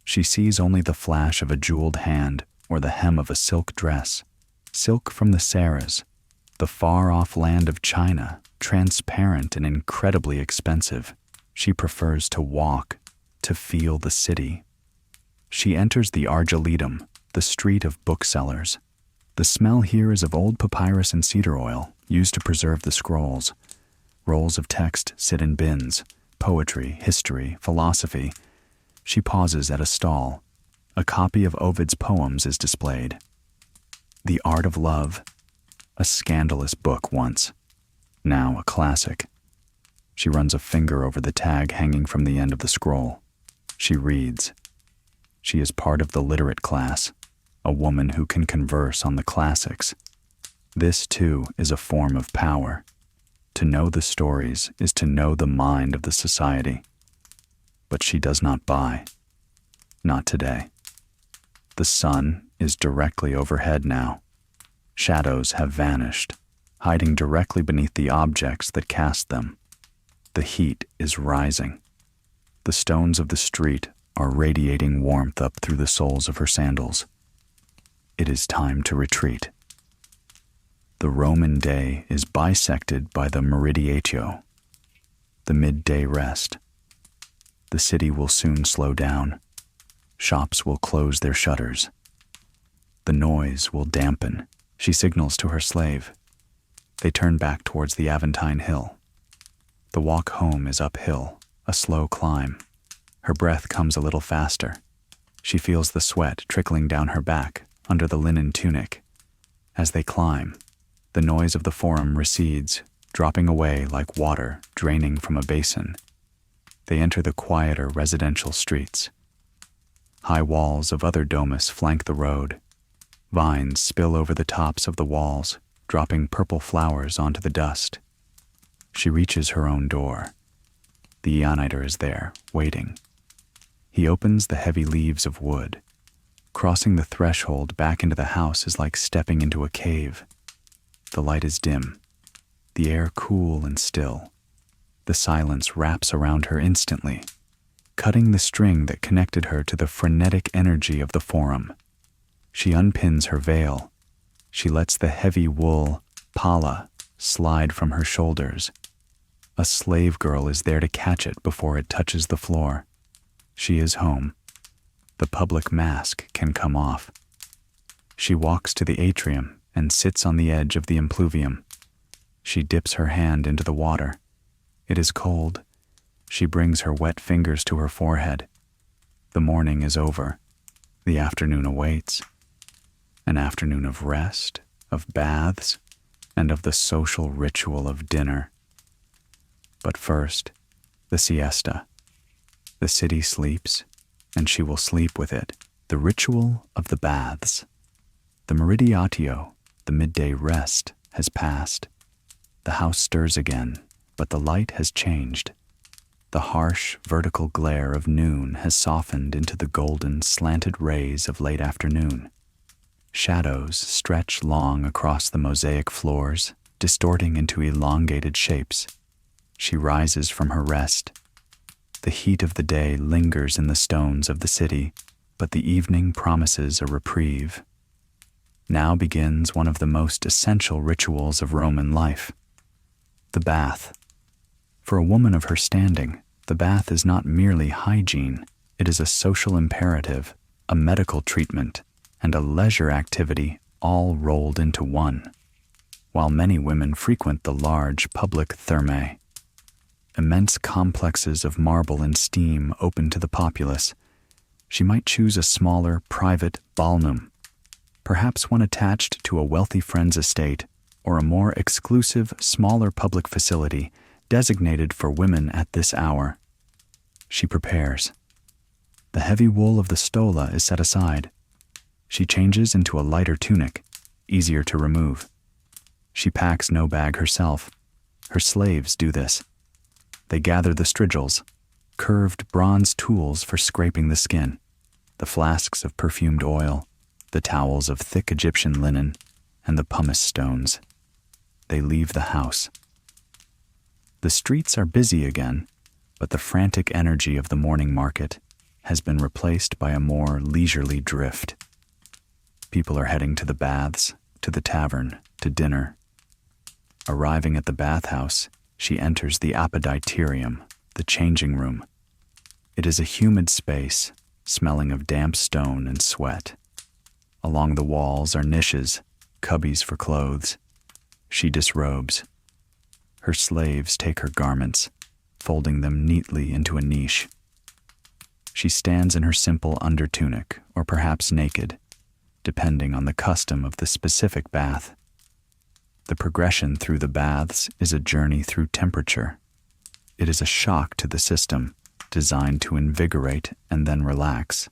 She sees only the flash of a jeweled hand or the hem of a silk dress, silk from the Saras, the far-off land of China, transparent and incredibly expensive. She prefers to walk, to feel the city. She enters the Argiletum, the street of booksellers. The smell here is of old papyrus and cedar oil, used to preserve the scrolls. Rolls of text sit in bins, poetry, history, philosophy. She pauses at a stall. A copy of Ovid's poems is displayed. The Art of Love, a scandalous book once, now a classic. She runs a finger over the tag hanging from the end of the scroll. She reads. She is part of the literate class, a woman who can converse on the classics. This, too, is a form of power. To know the stories is to know the mind of the society. But she does not buy. Not today. The sun is directly overhead now. Shadows have vanished, hiding directly beneath the objects that cast them. The heat is rising. The stones of the street are radiating warmth up through the soles of her sandals. It is time to retreat. The Roman day is bisected by the Meridiatio, the midday rest. The city will soon slow down. Shops will close their shutters. The noise will dampen. She signals to her slave. They turn back towards the Aventine Hill. The walk home is uphill, a slow climb. Her breath comes a little faster. She feels the sweat trickling down her back under the linen tunic. As they climb, the noise of the Forum recedes, dropping away like water draining from a basin. They enter the quieter residential streets. High walls of other domus flank the road. Vines spill over the tops of the walls, dropping purple flowers onto the dust. She reaches her own door. The Eoniter is there, waiting. He opens the heavy leaves of wood. Crossing the threshold back into the house is like stepping into a cave. The light is dim, the air cool and still. The silence wraps around her instantly, cutting the string that connected her to the frenetic energy of the Forum. She unpins her veil. She lets the heavy wool, palla, slide from her shoulders. A slave girl is there to catch it before it touches the floor. She is home. The public mask can come off. She walks to the atrium and sits on the edge of the impluvium. She dips her hand into the water. It is cold. She brings her wet fingers to her forehead. The morning is over. The afternoon awaits. An afternoon of rest, of baths, and of the social ritual of dinner. But first, the siesta. The city sleeps, and she will sleep with it. The ritual of the baths. The meridiatio, the midday rest, has passed. The house stirs again, but the light has changed. The harsh, vertical glare of noon has softened into the golden, slanted rays of late afternoon. Shadows stretch long across the mosaic floors, distorting into elongated shapes. She rises from her rest. The heat of the day lingers in the stones of the city, but the evening promises a reprieve. Now begins one of the most essential rituals of Roman life, the bath. For a woman of her standing, the bath is not merely hygiene, it is a social imperative, a medical treatment, and a leisure activity all rolled into one. While many women frequent the large public thermae, immense complexes of marble and steam open to the populace, she might choose a smaller, private balneum, perhaps one attached to a wealthy friend's estate, or a more exclusive, smaller public facility designated for women at this hour. She prepares. The heavy wool of the stola is set aside. She changes into a lighter tunic, easier to remove. She packs no bag herself. Her slaves do this. They gather the strigils, curved bronze tools for scraping the skin, the flasks of perfumed oil, the towels of thick Egyptian linen, and the pumice stones. They leave the house. The streets are busy again, but the frantic energy of the morning market has been replaced by a more leisurely drift. People are heading to the baths, to the tavern, to dinner. Arriving at the bathhouse, she enters the apoditerium, the changing room. It is a humid space, smelling of damp stone and sweat. Along the walls are niches, cubbies for clothes. She disrobes. Her slaves take her garments, folding them neatly into a niche. She stands in her simple undertunic, or perhaps naked, depending on the custom of the specific bath. The progression through the baths is a journey through temperature. It is a shock to the system, designed to invigorate and then relax.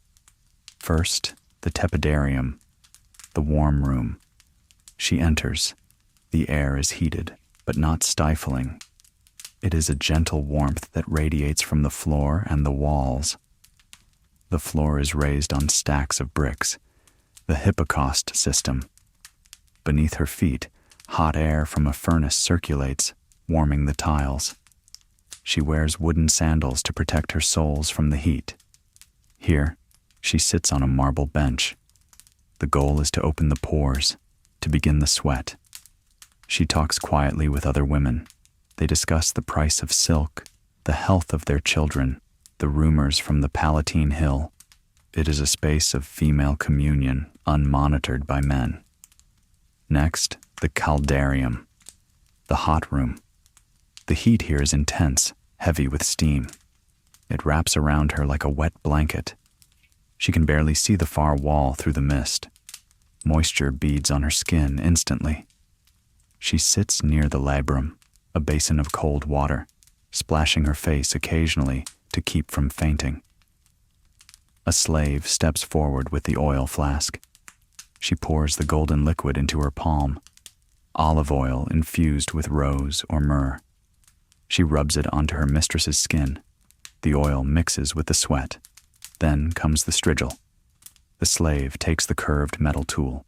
First, the tepidarium, the warm room. She enters. The air is heated, but not stifling. It is a gentle warmth that radiates from the floor and the walls. The floor is raised on stacks of bricks, the hypocaust system. Beneath her feet, hot air from a furnace circulates, warming the tiles. She wears wooden sandals to protect her soles from the heat. Here, she sits on a marble bench. The goal is to open the pores, to begin the sweat. She talks quietly with other women. They discuss the price of silk, the health of their children, the rumors from the Palatine Hill. It is a space of female communion, unmonitored by men. Next, the caldarium, the hot room. The heat here is intense, heavy with steam. It wraps around her like a wet blanket. She can barely see the far wall through the mist. Moisture beads on her skin instantly. She sits near the labrum, a basin of cold water, splashing her face occasionally to keep from fainting. A slave steps forward with the oil flask. She pours the golden liquid into her palm, olive oil infused with rose or myrrh. She rubs it onto her mistress's skin. The oil mixes with the sweat. Then comes the strigil. The slave takes the curved metal tool.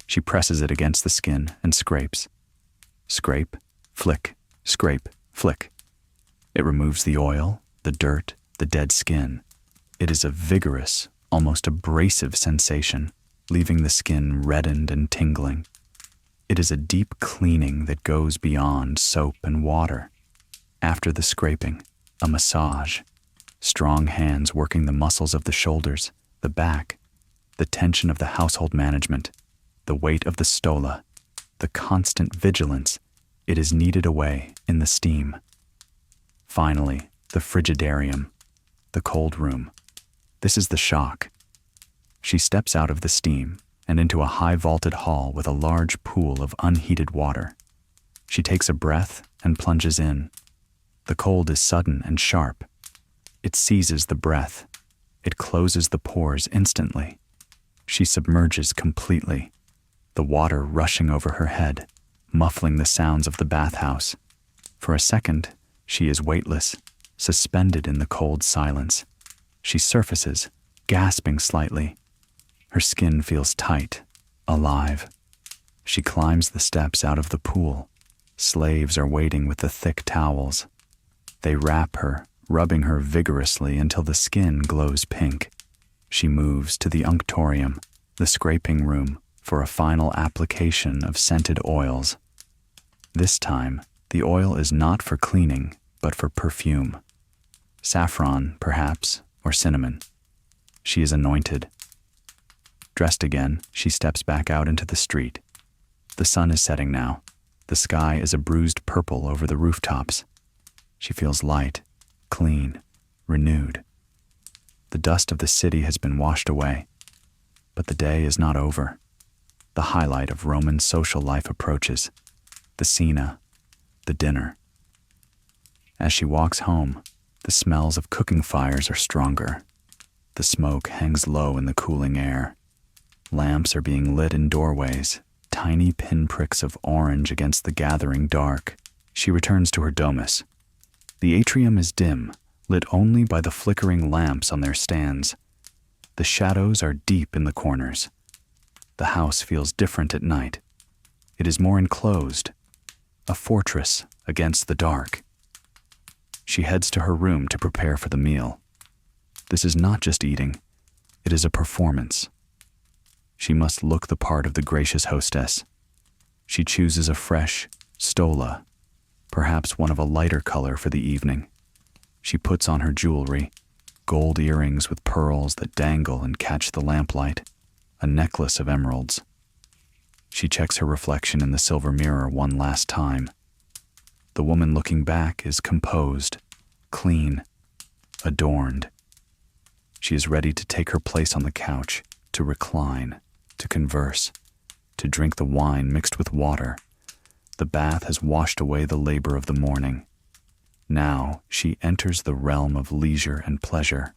She presses it against the skin and scrapes. Scrape, flick, scrape, flick. It removes the oil, the dirt, the dead skin. It is a vigorous, almost abrasive sensation, leaving the skin reddened and tingling. It is a deep cleaning that goes beyond soap and water. After the scraping, a massage. Strong hands working the muscles of the shoulders, the back, the tension of the household management, the weight of the stola, the constant vigilance. It is kneaded away in the steam. Finally, the frigidarium, the cold room. This is the shock. She steps out of the steam and into a high vaulted hall with a large pool of unheated water. She takes a breath and plunges in. The cold is sudden and sharp. It seizes the breath. It closes the pores instantly. She submerges completely, the water rushing over her head, muffling the sounds of the bathhouse. For a second, she is weightless, suspended in the cold silence. She surfaces, gasping slightly. Her skin feels tight, alive. She climbs the steps out of the pool. Slaves are waiting with the thick towels. They wrap her, rubbing her vigorously until the skin glows pink. She moves to the unctorium, the scraping room, for a final application of scented oils. This time, the oil is not for cleaning, but for perfume. Saffron, perhaps, or cinnamon. She is anointed. Dressed again, she steps back out into the street. The sun is setting now. The sky is a bruised purple over the rooftops. She feels light, clean, renewed. The dust of the city has been washed away. But the day is not over. The highlight of Roman social life approaches. The cena, the dinner. As she walks home, the smells of cooking fires are stronger. The smoke hangs low in the cooling air. Lamps are being lit in doorways, tiny pinpricks of orange against the gathering dark. She returns to her domus. The atrium is dim, lit only by the flickering lamps on their stands. The shadows are deep in the corners. The house feels different at night. It is more enclosed, a fortress against the dark. She heads to her room to prepare for the meal. This is not just eating, it is a performance. She must look the part of the gracious hostess. She chooses a fresh stola, perhaps one of a lighter color for the evening. She puts on her jewelry, gold earrings with pearls that dangle and catch the lamplight, a necklace of emeralds. She checks her reflection in the silver mirror one last time. The woman looking back is composed, clean, adorned. She is ready to take her place on the couch, to recline, to converse, to drink the wine mixed with water. The bath has washed away the labor of the morning. Now she enters the realm of leisure and pleasure.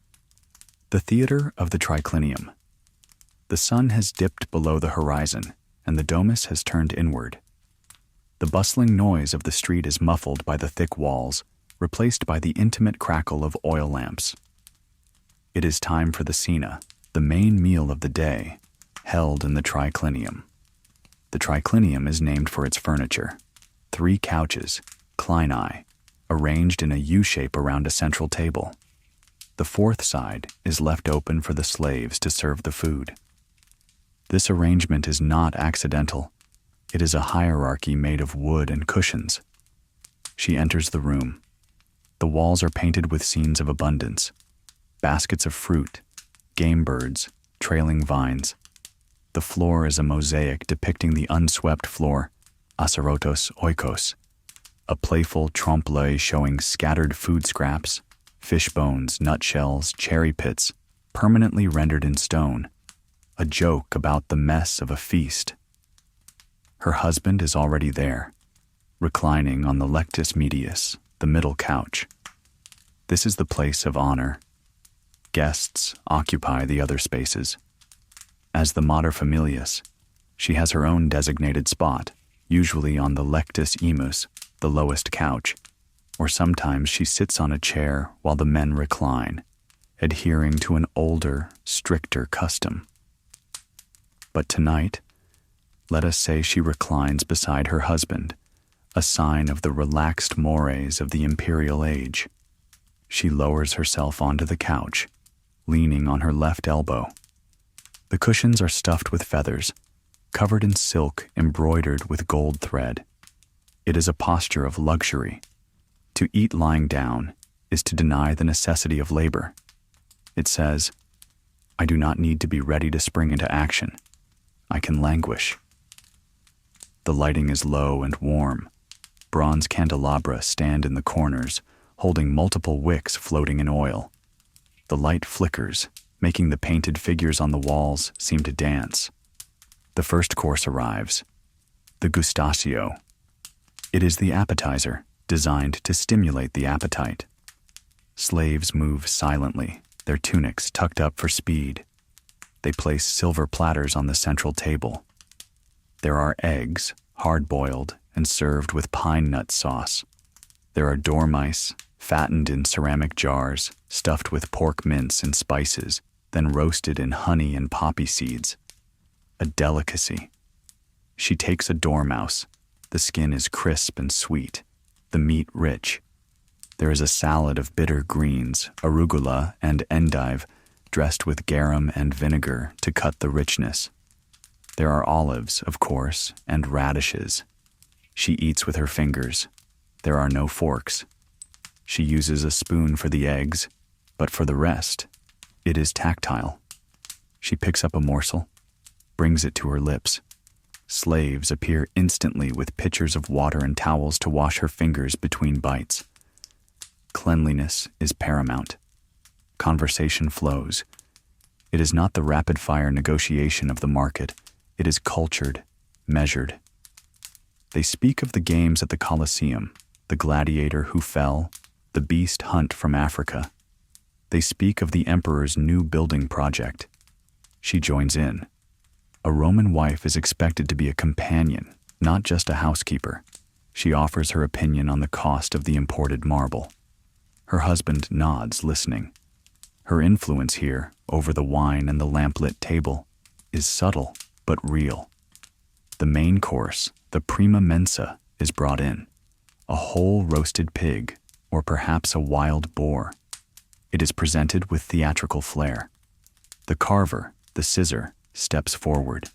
The theater of the triclinium. The sun has dipped below the horizon, and the domus has turned inward. The bustling noise of the street is muffled by the thick walls, replaced by the intimate crackle of oil lamps. It is time for the cena, the main meal of the day, held in the triclinium. The triclinium is named for its furniture. 3 couches, clini, arranged in a U-shape around a central table. The 4th side is left open for the slaves to serve the food. This arrangement is not accidental. It is a hierarchy made of wood and cushions. She enters the room. The walls are painted with scenes of abundance, baskets of fruit, game birds, trailing vines. The floor is a mosaic depicting the unswept floor, asarotos oikos, a playful trompe-l'oeil showing scattered food scraps, fish bones, nutshells, cherry pits, permanently rendered in stone, a joke about the mess of a feast. Her husband is already there, reclining on the lectus medius, the middle couch. This is the place of honor. Guests occupy the other spaces. As the mater familias, she has her own designated spot, usually on the lectus emus, the lowest couch, or sometimes she sits on a chair while the men recline, adhering to an older, stricter custom. But tonight, let us say she reclines beside her husband, a sign of the relaxed mores of the imperial age. She lowers herself onto the couch, leaning on her left elbow. The cushions are stuffed with feathers, covered in silk embroidered with gold thread. It is a posture of luxury. To eat lying down is to deny the necessity of labor. It says, I do not need to be ready to spring into action. I can languish. The lighting is low and warm. Bronze candelabra stand in the corners, holding multiple wicks floating in oil. The light flickers, making the painted figures on the walls seem to dance. The first course arrives, the gustaccio. It is the appetizer, designed to stimulate the appetite. Slaves move silently, their tunics tucked up for speed. They place silver platters on the central table. There are eggs, hard-boiled and served with pine nut sauce. There are dormice, fattened in ceramic jars, stuffed with pork mince and spices, then roasted in honey and poppy seeds. A delicacy. She takes a dormouse. The skin is crisp and sweet, the meat rich. There is a salad of bitter greens, arugula and endive, dressed with garum and vinegar to cut the richness. There are olives, of course, and radishes. She eats with her fingers. There are no forks. She uses a spoon for the eggs, but for the rest, it is tactile. She picks up a morsel, brings it to her lips. Slaves appear instantly with pitchers of water and towels to wash her fingers between bites. Cleanliness is paramount. Conversation flows. It is not the rapid-fire negotiation of the market. It is cultured, measured. They speak of the games at the Colosseum, the gladiator who fell, the beast hunt from Africa. They speak of the emperor's new building project. She joins in. A Roman wife is expected to be a companion, not just a housekeeper. She offers her opinion on the cost of the imported marble. Her husband nods, listening. Her influence here, over the wine and the lamplit table, is subtle but real. The main course, the prima mensa, is brought in. A whole roasted pig, or perhaps a wild boar. It is presented with theatrical flair. The carver, the scissor, steps forward.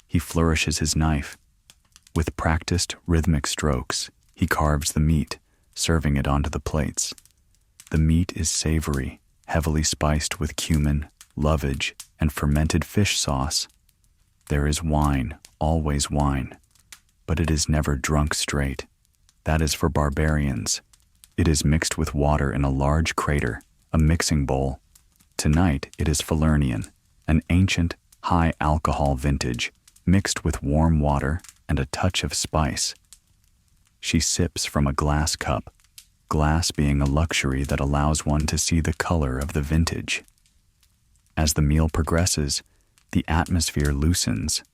He flourishes his knife. With practiced rhythmic strokes, he carves the meat, serving it onto the plates. The meat is savory, heavily spiced with cumin, lovage, and fermented fish sauce. There is wine, always wine, but it is never drunk straight. That is for barbarians. It is mixed with water in a large crater, a mixing bowl. Tonight it is Falernian, an ancient, high-alcohol vintage, mixed with warm water and a touch of spice. She sips from a glass cup, glass being a luxury that allows one to see the color of the vintage. As the meal progresses, the atmosphere loosens.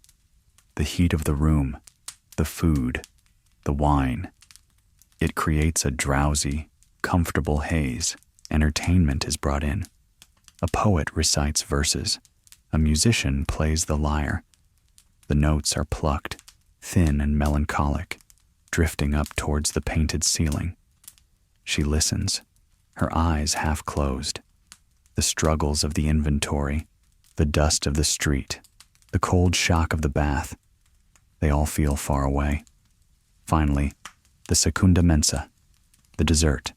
The heat of the room, the food, the wine. It creates a drowsy, comfortable haze. Entertainment is brought in. A poet recites verses. A musician plays the lyre. The notes are plucked, thin and melancholic, drifting up towards the painted ceiling. She listens, her eyes half closed. The struggles of the inventory, the dust of the street, the cold shock of the bath, they all feel far away. Finally, the secunda mensa, the dessert.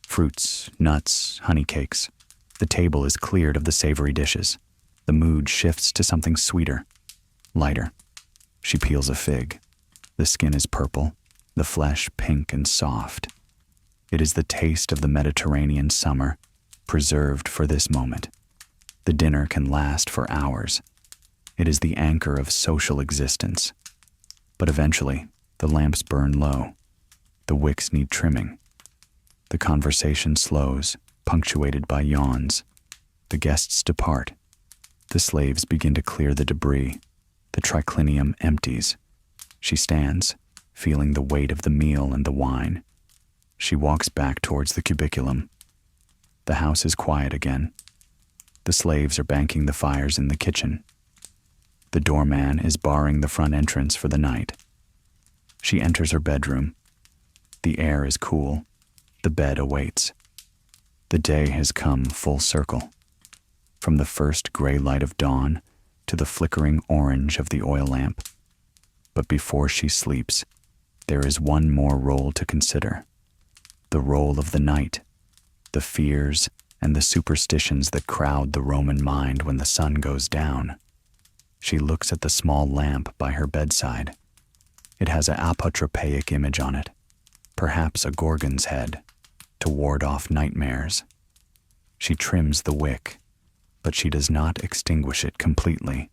Fruits, nuts, honey cakes. The table is cleared of the savory dishes. The mood shifts to something sweeter, lighter. She peels a fig. The skin is purple, the flesh pink and soft. It is the taste of the Mediterranean summer, preserved for this moment. The dinner can last for hours. It is the anchor of social existence. But eventually, the lamps burn low. The wicks need trimming. The conversation slows, punctuated by yawns. The guests depart. The slaves begin to clear the debris. The triclinium empties. She stands, feeling the weight of the meal and the wine. She walks back towards the cubiculum. The house is quiet again. The slaves are banking the fires in the kitchen. The doorman is barring the front entrance for the night. She enters her bedroom. The air is cool. The bed awaits. The day has come full circle. From the first gray light of dawn to the flickering orange of the oil lamp. But before she sleeps, there is one more role to consider. The role of the night, the fears and the superstitions that crowd the Roman mind when the sun goes down. She looks at the small lamp by her bedside. It has an apotropaic image on it, perhaps a Gorgon's head, to ward off nightmares. She trims the wick, but she does not extinguish it completely.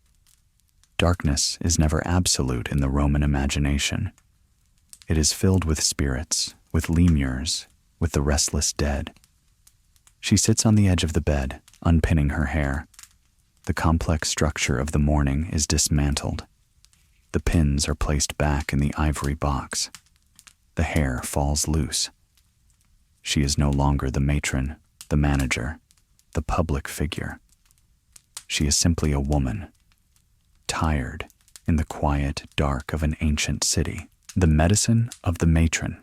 Darkness is never absolute in the Roman imagination. It is filled with spirits, with lemures, with the restless dead. She sits on the edge of the bed, unpinning her hair. The complex structure of the morning is dismantled. The pins are placed back in the ivory box. The hair falls loose. She is no longer the matron, the manager, the public figure. She is simply a woman, tired in the quiet dark of an ancient city. The medicine of the matron.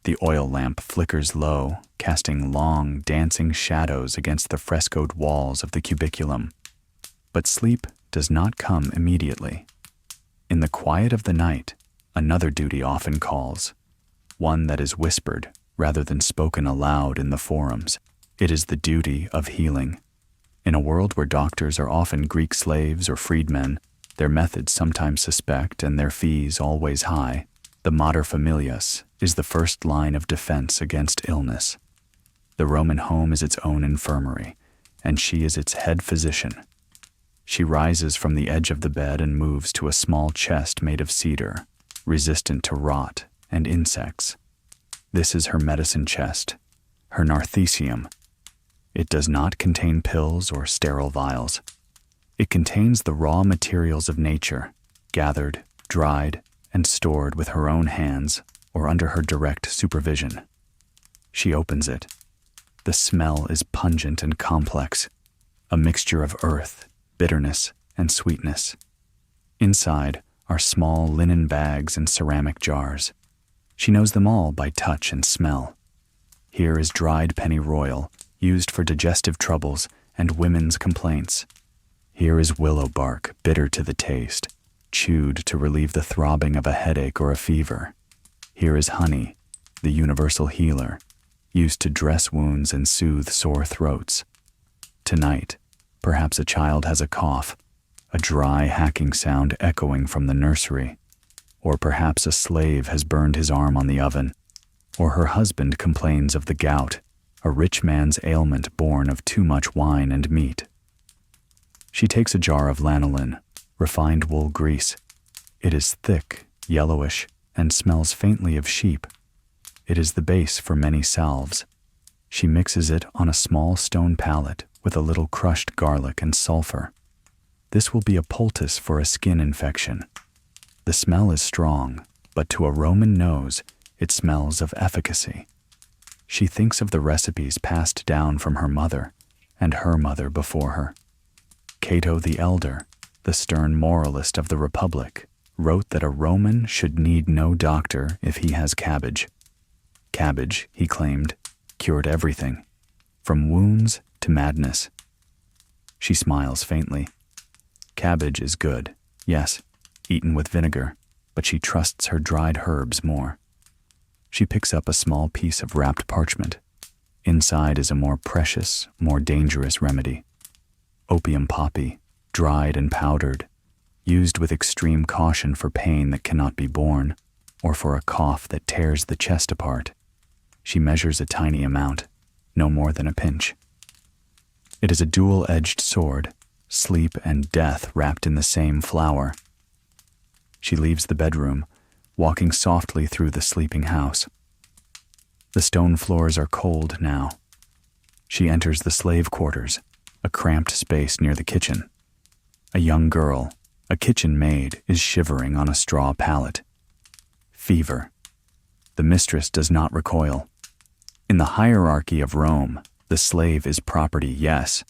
The oil lamp flickers low, casting long, dancing shadows against the frescoed walls of the cubiculum. But sleep does not come immediately. In the quiet of the night, another duty often calls, one that is whispered rather than spoken aloud in the forums. It is the duty of healing. In a world where doctors are often Greek slaves or freedmen, their methods sometimes suspect and their fees always high, the mater familias is the first line of defense against illness. The Roman home is its own infirmary, and she is its head physician. She rises from the edge of the bed and moves to a small chest made of cedar, resistant to rot and insects. This is her medicine chest, her narthecium. It does not contain pills or sterile vials. It contains the raw materials of nature, gathered, dried, and stored with her own hands or under her direct supervision. She opens it. The smell is pungent and complex, a mixture of earth, bitterness, and sweetness. Inside are small linen bags and ceramic jars. She knows them all by touch and smell. Here is dried pennyroyal, used for digestive troubles and women's complaints. Here is willow bark, bitter to the taste, chewed to relieve the throbbing of a headache or a fever. Here is honey, the universal healer, used to dress wounds and soothe sore throats. Tonight, perhaps a child has a cough, a dry hacking sound echoing from the nursery. Or perhaps a slave has burned his arm on the oven, or her husband complains of the gout, a rich man's ailment born of too much wine and meat. She takes a jar of lanolin, refined wool grease. It is thick, yellowish, and smells faintly of sheep. It is the base for many salves. She mixes it on a small stone pallet with a little crushed garlic and sulfur. This will be a poultice for a skin infection. The smell is strong, but to a Roman nose, it smells of efficacy. She thinks of the recipes passed down from her mother and her mother before her. Cato the Elder, the stern moralist of the Republic, wrote that a Roman should need no doctor if he has cabbage. Cabbage, he claimed, cured everything, from wounds to madness. She smiles faintly. Cabbage is good, yes, eaten with vinegar, but she trusts her dried herbs more. She picks up a small piece of wrapped parchment. Inside is a more precious, more dangerous remedy. Opium poppy, dried and powdered, used with extreme caution for pain that cannot be borne, or for a cough that tears the chest apart. She measures a tiny amount, no more than a pinch. It is a dual-edged sword, sleep and death wrapped in the same flower. She leaves the bedroom, walking softly through the sleeping house. The stone floors are cold now. She enters the slave quarters, a cramped space near the kitchen. A young girl, a kitchen maid, is shivering on a straw pallet. Fever. The mistress does not recoil. In the hierarchy of Rome, the slave is property, yes,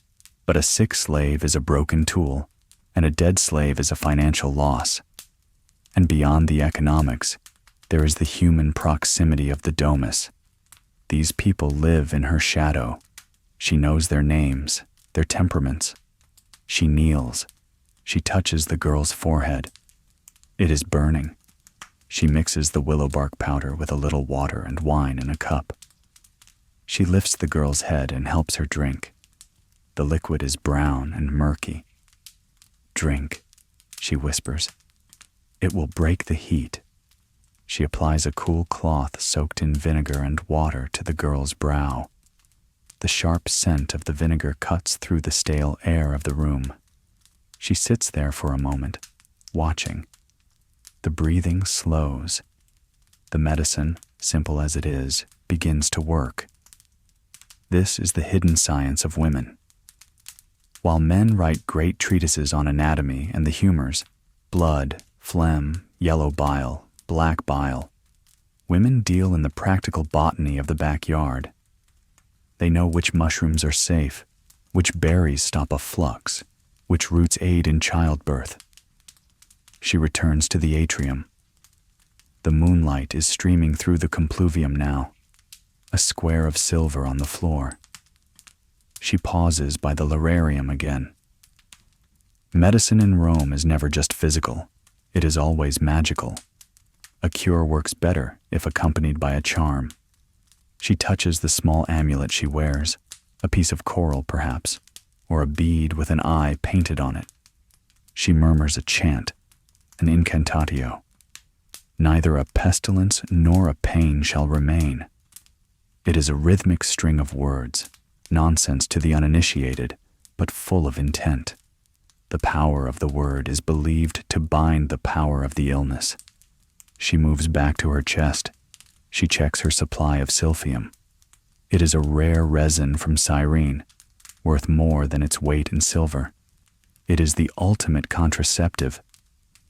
but a sick slave is a broken tool, and a dead slave is a financial loss. And beyond the economics, there is the human proximity of the domus. These people live in her shadow. She knows their names, their temperaments. She kneels. She touches the girl's forehead. It is burning. She mixes the willow bark powder with a little water and wine in a cup. She lifts the girl's head and helps her drink. The liquid is brown and murky. "Drink," she whispers. "It will break the heat." She applies a cool cloth soaked in vinegar and water to the girl's brow. The sharp scent of the vinegar cuts through the stale air of the room. She sits there for a moment, watching. The breathing slows. The medicine, simple as it is, begins to work. This is the hidden science of women. While men write great treatises on anatomy and the humors, blood, phlegm, yellow bile, black bile, women deal in the practical botany of the backyard. They know which mushrooms are safe, which berries stop a flux, which roots aid in childbirth. She returns to the atrium. The moonlight is streaming through the compluvium now, a square of silver on the floor. She pauses by the lararium again. Medicine in Rome is never just physical, it is always magical. A cure works better if accompanied by a charm. She touches the small amulet she wears, a piece of coral perhaps, or a bead with an eye painted on it. She murmurs a chant, an incantatio. Neither a pestilence nor a pain shall remain. It is a rhythmic string of words, nonsense to the uninitiated, but full of intent. The power of the word is believed to bind the power of the illness. She moves back to her chest. She checks her supply of silphium. It is a rare resin from Cyrene, worth more than its weight in silver. It is the ultimate contraceptive,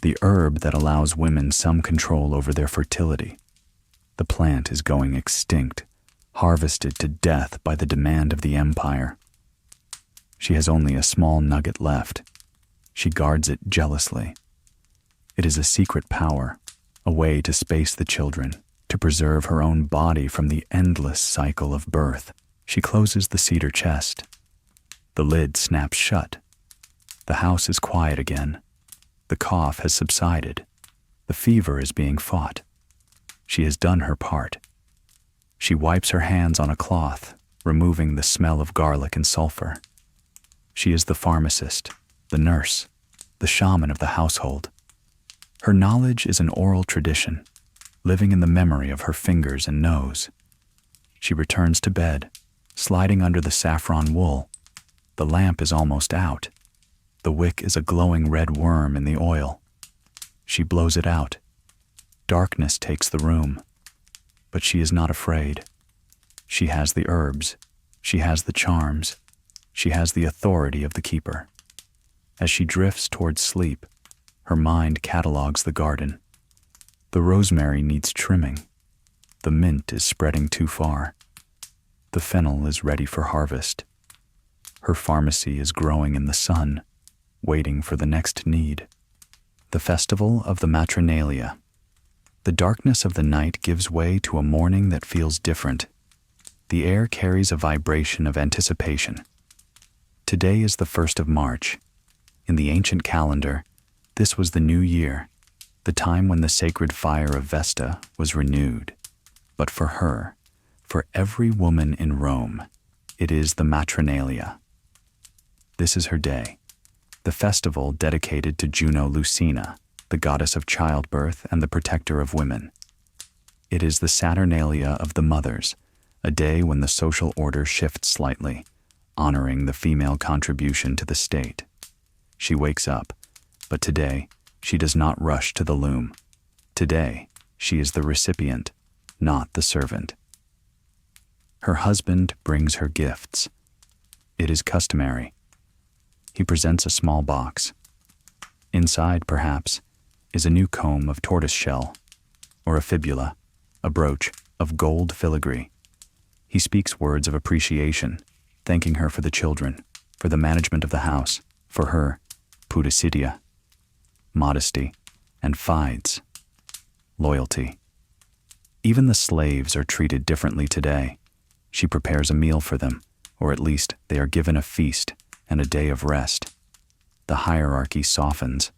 the herb that allows women some control over their fertility. The plant is going extinct, harvested to death by the demand of the empire. She has only a small nugget left. She guards it jealously. It is a secret power, a way to space the children, to preserve her own body from the endless cycle of birth. She closes the cedar chest. The lid snaps shut. The house is quiet again. The cough has subsided. The fever is being fought. She has done her part. She wipes her hands on a cloth, removing the smell of garlic and sulfur. She is the pharmacist, the nurse, the shaman of the household. Her knowledge is an oral tradition, living in the memory of her fingers and nose. She returns to bed, sliding under the saffron wool. The lamp is almost out. The wick is a glowing red worm in the oil. She blows it out. Darkness takes the room. But she is not afraid. She has the herbs. She has the charms. She has the authority of the keeper. As she drifts towards sleep, her mind catalogues the garden. The rosemary needs trimming. The mint is spreading too far. The fennel is ready for harvest. Her pharmacy is growing in the sun, waiting for the next need. The festival of the matronalia. The darkness of the night gives way to a morning that feels different. The air carries a vibration of anticipation. Today is the 1st of March. In the ancient calendar, this was the new year, the time when the sacred fire of Vesta was renewed. But for her, for every woman in Rome, it is the matronalia. This is her day. The festival dedicated to Juno Lucina, the goddess of childbirth and the protector of women. It is the Saturnalia of the mothers, a day when the social order shifts slightly, honoring the female contribution to the state. She wakes up, but today she does not rush to the loom. Today she is the recipient, not the servant. Her husband brings her gifts. It is customary. He presents a small box. Inside, perhaps, is a new comb of tortoiseshell, or a fibula, a brooch of gold filigree. He speaks words of appreciation, thanking her for the children, for the management of the house, for her pudicitia, modesty, and fides, loyalty. Even the slaves are treated differently today. She prepares a meal for them, or at least they are given a feast and a day of rest. The hierarchy softens.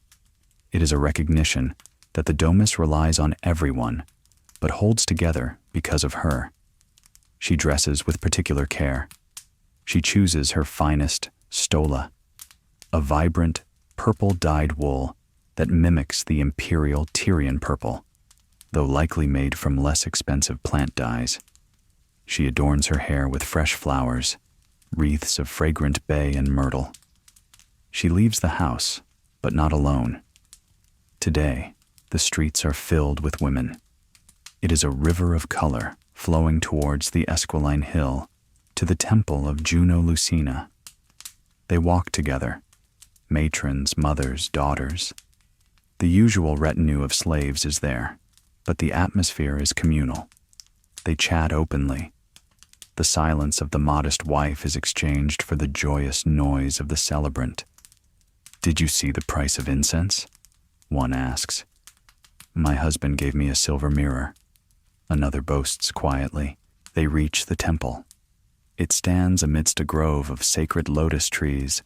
It is a recognition that the domus relies on everyone, but holds together because of her. She dresses with particular care. She chooses her finest stola, a vibrant, purple-dyed wool that mimics the imperial Tyrian purple, though likely made from less expensive plant dyes. She adorns her hair with fresh flowers, wreaths of fragrant bay and myrtle. She leaves the house, but not alone. Today, the streets are filled with women. It is a river of color flowing towards the Esquiline Hill to the temple of Juno Lucina. They walk together, matrons, mothers, daughters. The usual retinue of slaves is there, but the atmosphere is communal. They chat openly. The silence of the modest wife is exchanged for the joyous noise of the celebrant. "Did you see the price of incense?" one asks. "My husband gave me a silver mirror," another boasts quietly. They reach the temple. It stands amidst a grove of sacred lotus trees.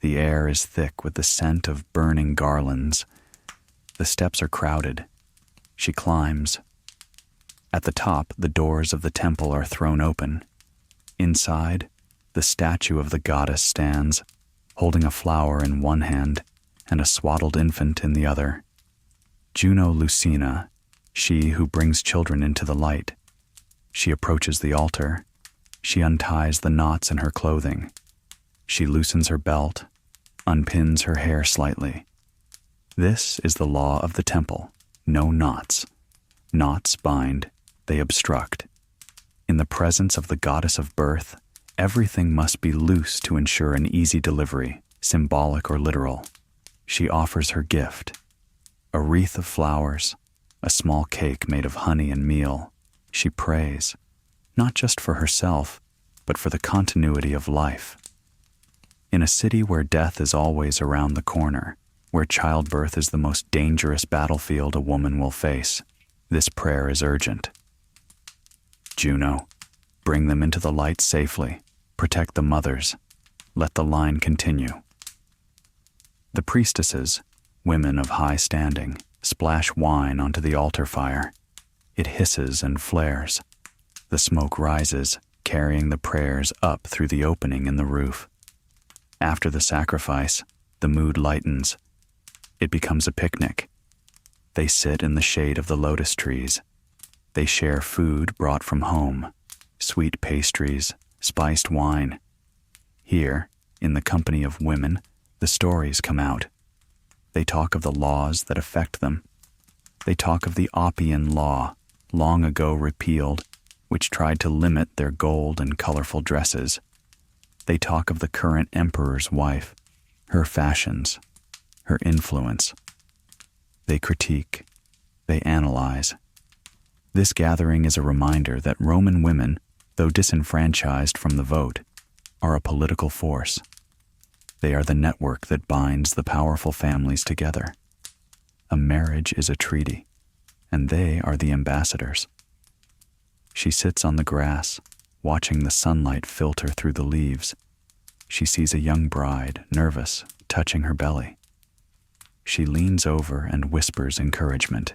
The air is thick with the scent of burning garlands. The steps are crowded. She climbs. At the top, the doors of the temple are thrown open. Inside, the statue of the goddess stands, holding a flower in one hand and a swaddled infant in the other. Juno Lucina, she who brings children into the light. She approaches the altar. She unties the knots in her clothing. She loosens her belt, unpins her hair slightly. This is the law of the temple. No knots. Knots bind, they obstruct. In the presence of the goddess of birth, everything must be loose to ensure an easy delivery, symbolic or literal. She offers her gift, a wreath of flowers, a small cake made of honey and meal. She prays, not just for herself, but for the continuity of life. In a city where death is always around the corner, where childbirth is the most dangerous battlefield a woman will face, this prayer is urgent. Juno, bring them into the light safely. Protect the mothers. Let the line continue. The priestesses, women of high standing, splash wine onto the altar fire. It hisses and flares. The smoke rises, carrying the prayers up through the opening in the roof. After the sacrifice, the mood lightens. It becomes a picnic. They sit in the shade of the lotus trees. They share food brought from home, sweet pastries, spiced wine. Here, in the company of women, the stories come out. They talk of the laws that affect them. They talk of the Oppian Law, long ago repealed, which tried to limit their gold and colorful dresses. They talk of the current emperor's wife, her fashions, her influence. They critique. They analyze. This gathering is a reminder that Roman women, though disenfranchised from the vote, are a political force. They are the network that binds the powerful families together. A marriage is a treaty, and they are the ambassadors. She sits on the grass, watching the sunlight filter through the leaves. She sees a young bride, nervous, touching her belly. She leans over and whispers encouragement.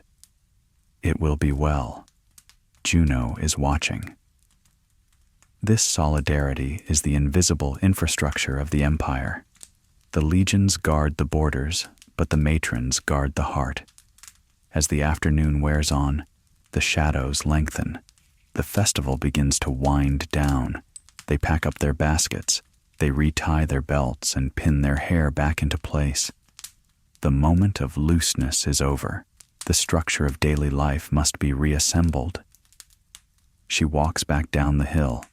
It will be well. Juno is watching. This solidarity is the invisible infrastructure of the empire. The legions guard the borders, but the matrons guard the heart. As the afternoon wears on, the shadows lengthen. The festival begins to wind down. They pack up their baskets. They retie their belts and pin their hair back into place. The moment of looseness is over. The structure of daily life must be reassembled. She walks back down the hill.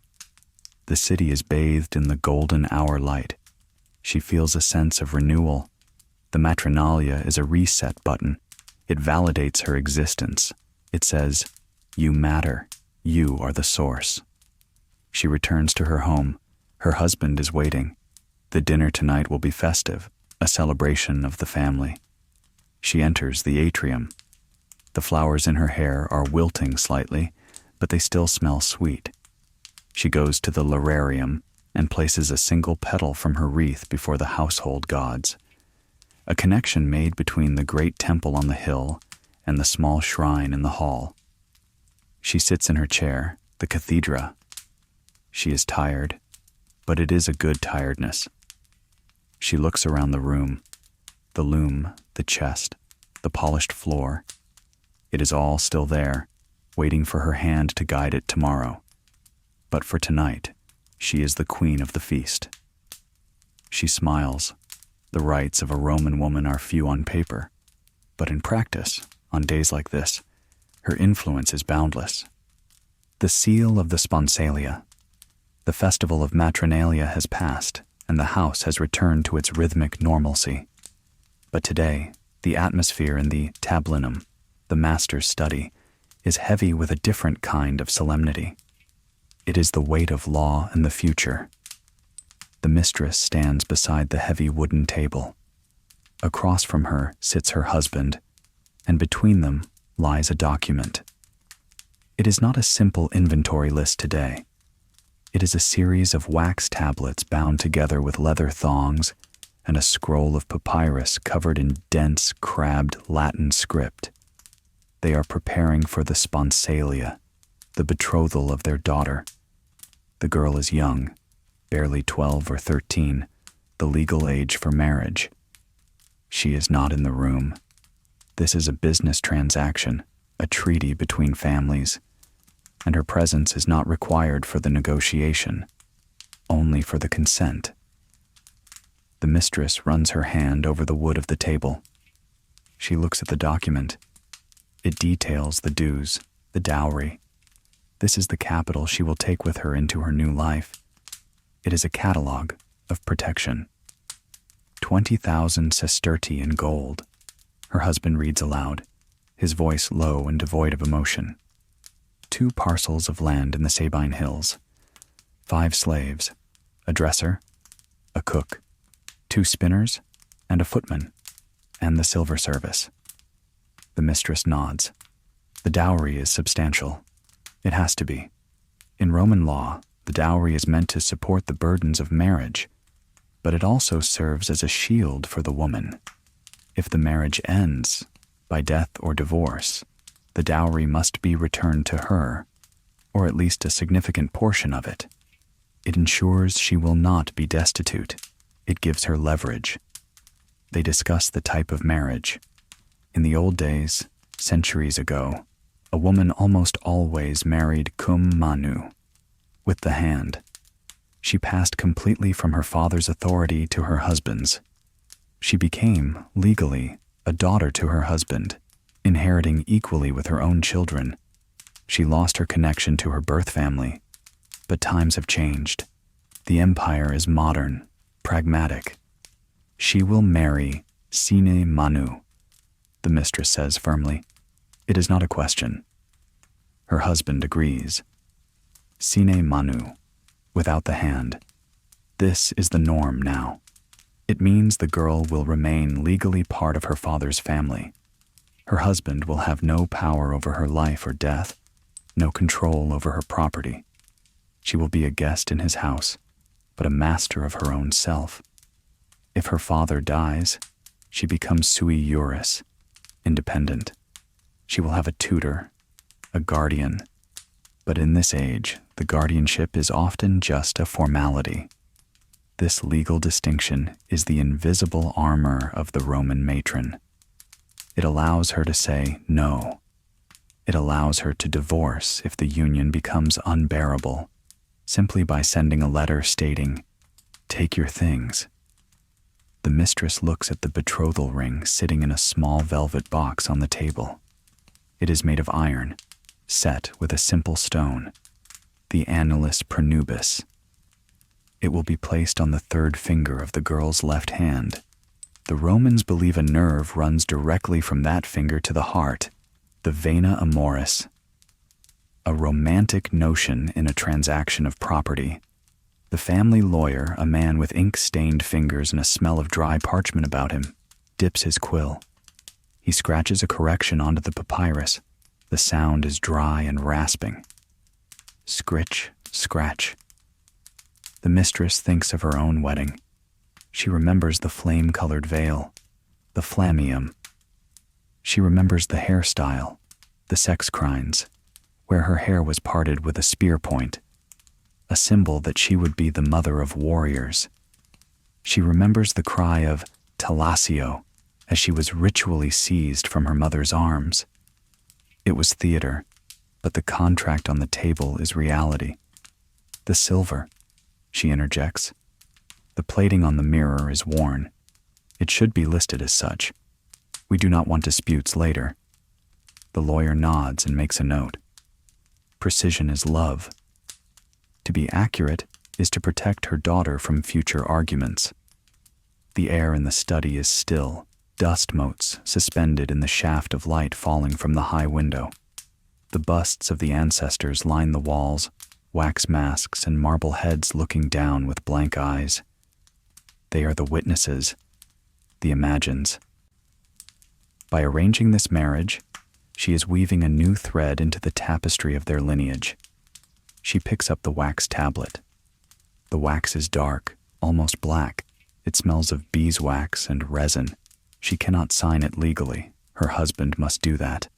The city is bathed in the golden hour light. She feels a sense of renewal. The matronalia is a reset button. It validates her existence. It says, "You matter. You are the source." She returns to her home. Her husband is waiting. The dinner tonight will be festive, a celebration of the family. She enters the atrium. The flowers in her hair are wilting slightly, but they still smell sweet. She goes to the lararium and places a single petal from her wreath before the household gods. A connection made between the great temple on the hill and the small shrine in the hall. She sits in her chair, the cathedra. She is tired, but it is a good tiredness. She looks around the room, the loom, the chest, the polished floor. It is all still there, waiting for her hand to guide it tomorrow. But for tonight, she is the queen of the feast. She smiles. The rights of a Roman woman are few on paper, but in practice, on days like this, Her influence is boundless. The seal of the sponsalia. The festival of matronalia has passed, and the house has returned to its rhythmic normalcy. But today, the atmosphere in the tablinum, the master's study, is heavy with a different kind of solemnity. It is the weight of law and the future. The mistress stands beside the heavy wooden table. Across from her sits her husband, and between them lies a document. It is not a simple inventory list today. It is a series of wax tablets bound together with leather thongs and a scroll of papyrus covered in dense, crabbed Latin script. They are preparing for the sponsalia, the betrothal of their daughter. The girl is young, barely 12 or 13, the legal age for marriage. She is not in the room. This is a business transaction, a treaty between families, and her presence is not required for the negotiation, only for the consent. The mistress runs her hand over the wood of the table. She looks at the document. It details the dues, the dowry. This is the capital she will take with her into her new life. It is a catalogue of protection. 20,000 sesterti in gold. Her husband reads aloud, his voice low and devoid of emotion. 2 parcels of land in the Sabine Hills. 5 slaves, a dresser, a cook, 2 spinners, and a footman, and the silver service. The mistress nods. The dowry is substantial. It has to be. In Roman law, the dowry is meant to support the burdens of marriage, but it also serves as a shield for the woman. If the marriage ends by death or divorce, the dowry must be returned to her, or at least a significant portion of it. It ensures she will not be destitute. It gives her leverage. They discuss the type of marriage. In the old days, centuries ago, a woman almost always married cum manu, with the hand. She passed completely from her father's authority to her husband's. She became, legally, a daughter to her husband, inheriting equally with her own children. She lost her connection to her birth family. But times have changed. The empire is modern, pragmatic. She will marry sine manu, the mistress says firmly. It is not a question. Her husband agrees. Sine manu, without the hand. This is the norm now. It means the girl will remain legally part of her father's family. Her husband will have no power over her life or death, no control over her property. She will be a guest in his house, but a master of her own self. If her father dies, she becomes sui juris, independent. She will have a tutor, a guardian. But in this age, the guardianship is often just a formality. This legal distinction is the invisible armor of the Roman matron. It allows her to say no. It allows her to divorce if the union becomes unbearable, simply by sending a letter stating, "Take your things." The mistress looks at the betrothal ring sitting in a small velvet box on the table. It is made of iron, set with a simple stone, the annulus prenubis. It will be placed on the 3rd finger of the girl's left hand. The Romans believe a nerve runs directly from that finger to the heart, the vena amoris. A romantic notion in a transaction of property. The family lawyer, a man with ink-stained fingers and a smell of dry parchment about him, dips his quill. He scratches a correction onto the papyrus. The sound is dry and rasping. Scritch, scratch. The mistress thinks of her own wedding. She remembers the flame-colored veil, the flammeum. She remembers the hairstyle, the sex crines, where her hair was parted with a spear point, a symbol that she would be the mother of warriors. She remembers the cry of Talasio as she was ritually seized from her mother's arms. It was theater, but the contract on the table is reality. The silver, she interjects. The plating on the mirror is worn. It should be listed as such. We do not want disputes later. The lawyer nods and makes a note. Precision is love. To be accurate is to protect her daughter from future arguments. The air in the study is still, dust motes suspended in the shaft of light falling from the high window. The busts of the ancestors line the walls, wax masks and marble heads looking down with blank eyes. They are the witnesses, the imagines. By arranging this marriage, she is weaving a new thread into the tapestry of their lineage. She picks up the wax tablet. The wax is dark, almost black. It smells of beeswax and resin. She cannot sign it legally. Her husband must do that.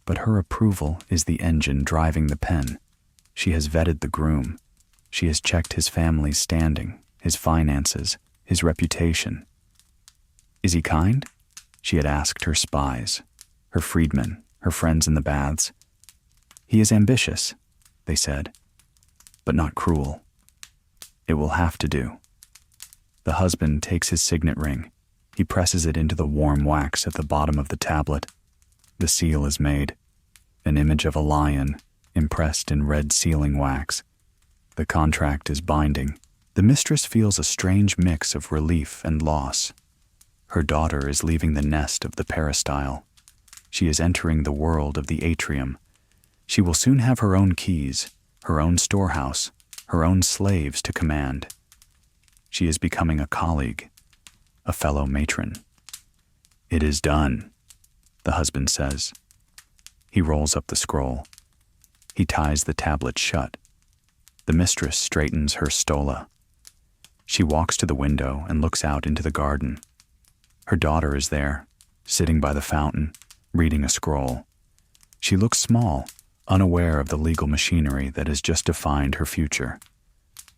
But her approval is the engine driving the pen. She has vetted the groom. She has checked his family's standing, his finances, his reputation. Is he kind? She had asked her spies, her freedmen, her friends in the baths. He is ambitious, they said, but not cruel. It will have to do. The husband takes his signet ring. He presses it into the warm wax at the bottom of the tablet. The seal is made, an image of a lion impressed in red sealing wax. The contract is binding. The mistress feels a strange mix of relief and loss. Her daughter is leaving the nest of the peristyle. She is entering the world of the atrium. She will soon have her own keys, her own storehouse, her own slaves to command. She is becoming a colleague, a fellow matron. It is done, the husband says. He rolls up the scroll. He ties the tablet shut. The mistress straightens her stola. She walks to the window and looks out into the garden. Her daughter is there, sitting by the fountain, reading a scroll. She looks small, unaware of the legal machinery that has just defined her future.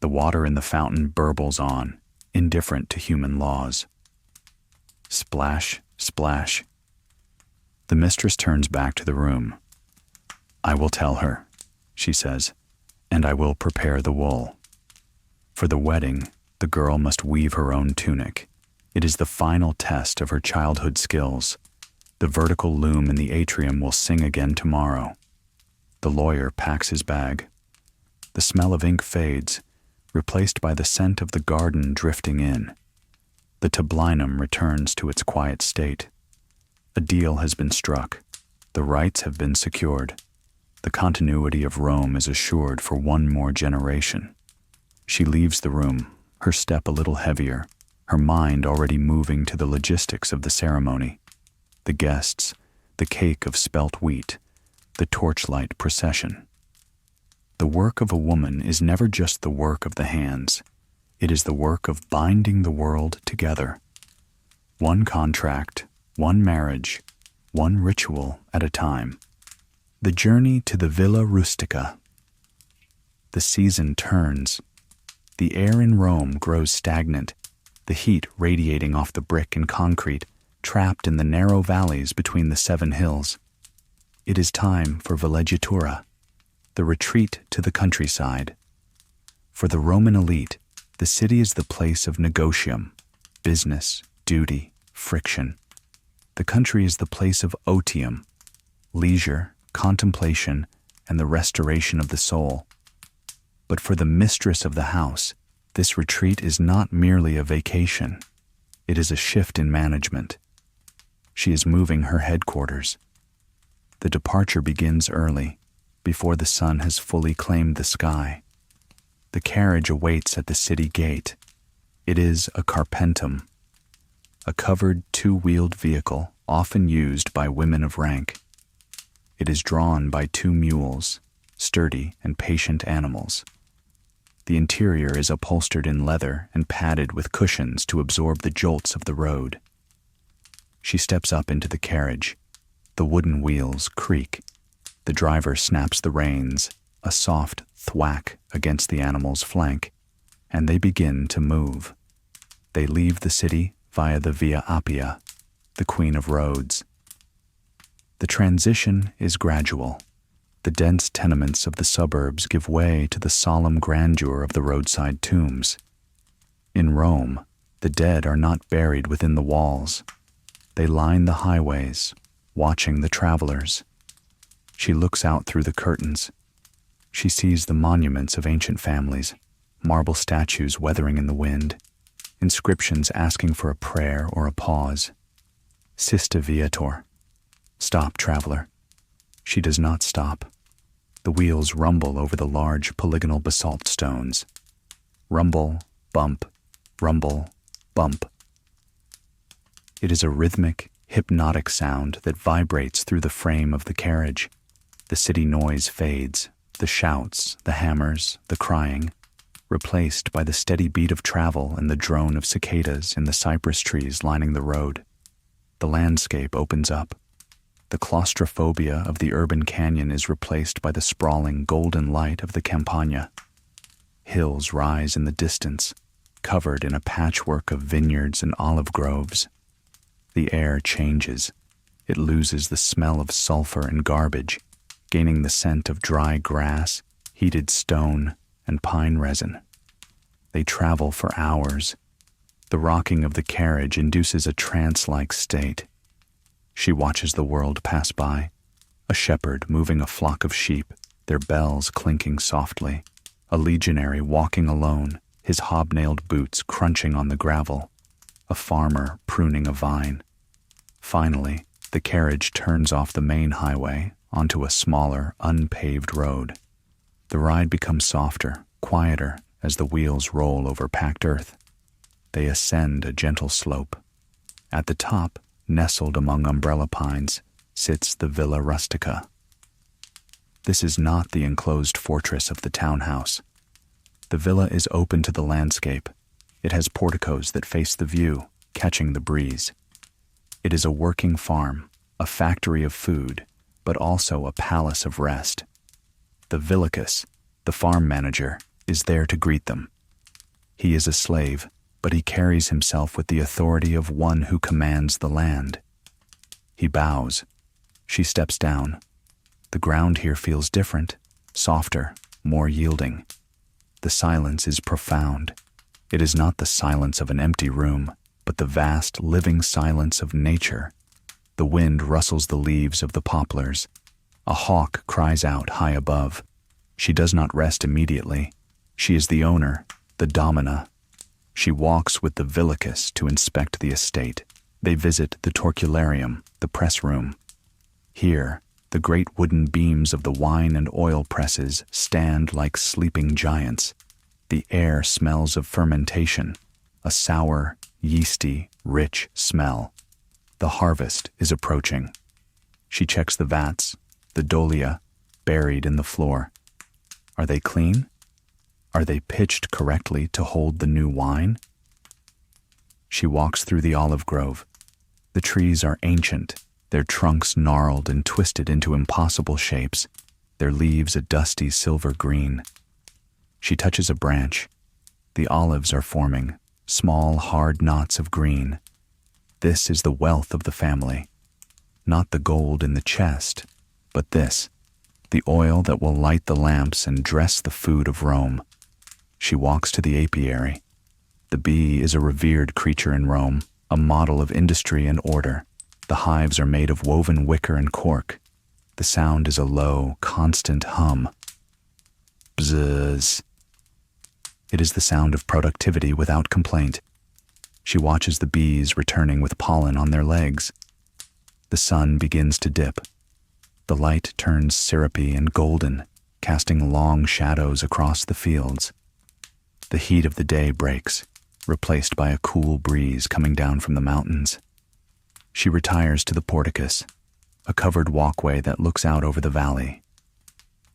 The water in the fountain burbles on, indifferent to human laws. Splash, splash. The mistress turns back to the room. I will tell her, she says, and I will prepare the wool. For the wedding, the girl must weave her own tunic. It is the final test of her childhood skills. The vertical loom in the atrium will sing again tomorrow. The lawyer packs his bag. The smell of ink fades, replaced by the scent of the garden drifting in. The tablinum returns to its quiet state. A deal has been struck. The rights have been secured. The continuity of Rome is assured for one more generation. She leaves the room, her step a little heavier, her mind already moving to the logistics of the ceremony. The guests, the cake of spelt wheat, the torchlight procession. The work of a woman is never just the work of the hands. It is the work of binding the world together. One contract, one marriage, one ritual at a time. The journey to the Villa Rustica. The season turns. The air in Rome grows stagnant, the heat radiating off the brick and concrete, trapped in the narrow valleys between the 7 hills. It is time for villeggiatura, the retreat to the countryside. For the Roman elite, the city is the place of negotium, business, duty, friction. The country is the place of otium, leisure, contemplation, and the restoration of the soul. But for the mistress of the house, this retreat is not merely a vacation. It is a shift in management. She is moving her headquarters. The departure begins early, before the sun has fully claimed the sky. The carriage awaits at the city gate. It is a carpentum, a covered 2-wheeled vehicle often used by women of rank. It is drawn by 2 mules, sturdy and patient animals. The interior is upholstered in leather and padded with cushions to absorb the jolts of the road. She steps up into the carriage. The wooden wheels creak. The driver snaps the reins, a soft thwack against the animal's flank, and they begin to move. They leave the city via the Via Appia, the queen of roads. The transition is gradual. The dense tenements of the suburbs give way to the solemn grandeur of the roadside tombs. In Rome, the dead are not buried within the walls. They line the highways, watching the travelers. She looks out through the curtains. She sees the monuments of ancient families, marble statues weathering in the wind, inscriptions asking for a prayer or a pause. Sista viator. Stop, traveler. She does not stop. The wheels rumble over the large polygonal basalt stones. Rumble, bump, rumble, bump. It is a rhythmic, hypnotic sound that vibrates through the frame of the carriage. The city noise fades, the shouts, the hammers, the crying, replaced by the steady beat of travel and the drone of cicadas in the cypress trees lining the road. The landscape opens up. The claustrophobia of the urban canyon is replaced by the sprawling golden light of the Campagna. Hills rise in the distance, covered in a patchwork of vineyards and olive groves. The air changes. It loses the smell of sulfur and garbage, gaining the scent of dry grass, heated stone, and pine resin. They travel for hours. The rocking of the carriage induces a trance-like state. She watches the world pass by, a shepherd moving a flock of sheep, their bells clinking softly, a legionary walking alone, his hobnailed boots crunching on the gravel, a farmer pruning a vine. Finally, the carriage turns off the main highway onto a smaller, unpaved road. The ride becomes softer, quieter, as the wheels roll over packed earth. They ascend a gentle slope. At the top, nestled among umbrella pines, sits the Villa Rustica. This is not the enclosed fortress of the townhouse. The villa is open to the landscape. It has porticos that face the view, catching the breeze. It is a working farm, a factory of food, but also a palace of rest. The villicus, the farm manager, is there to greet them. He is a slave, but he carries himself with the authority of one who commands the land. He bows. She steps down. The ground here feels different, softer, more yielding. The silence is profound. It is not the silence of an empty room, but the vast, living silence of nature. The wind rustles the leaves of the poplars. A hawk cries out high above. She does not rest immediately. She is the owner, the domina. She walks with the villicus to inspect the estate. They visit the torcularium, the press room. Here, the great wooden beams of the wine and oil presses stand like sleeping giants. The air smells of fermentation, a sour, yeasty, rich smell. The harvest is approaching. She checks the vats, the dolia, buried in the floor. Are they clean? Are they pitched correctly to hold the new wine? She walks through the olive grove. The trees are ancient, their trunks gnarled and twisted into impossible shapes, their leaves a dusty silver green. She touches a branch. The olives are forming, small, hard knots of green. This is the wealth of the family. Not the gold in the chest, but this, the oil that will light the lamps and dress the food of Rome. She walks to the apiary. The bee is a revered creature in Rome, a model of industry and order. The hives are made of woven wicker and cork. The sound is a low, constant hum. Bzzz. It is the sound of productivity without complaint. She watches the bees returning with pollen on their legs. The sun begins to dip. The light turns syrupy and golden, casting long shadows across the fields. The heat of the day breaks, replaced by a cool breeze coming down from the mountains. She retires to the porticus, a covered walkway that looks out over the valley.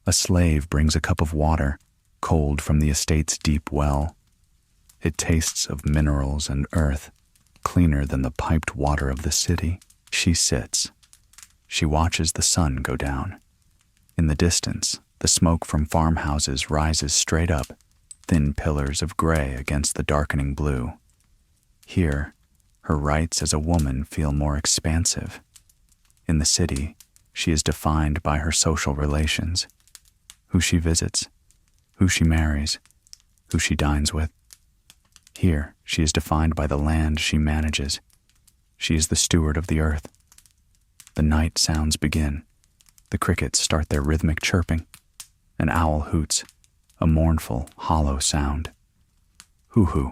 A slave brings a cup of water, cold from the estate's deep well. It tastes of minerals and earth, cleaner than the piped water of the city. She sits. She watches the sun go down. In the distance, the smoke from farmhouses rises straight up, thin pillars of gray against the darkening blue. Here, her rights as a woman feel more expansive. In the city, she is defined by her social relations, who she visits, who she marries, who she dines with. Here, she is defined by the land she manages. She is the steward of the earth. The night sounds begin. The crickets start their rhythmic chirping. An owl hoots, a mournful, hollow sound. Hoo-hoo.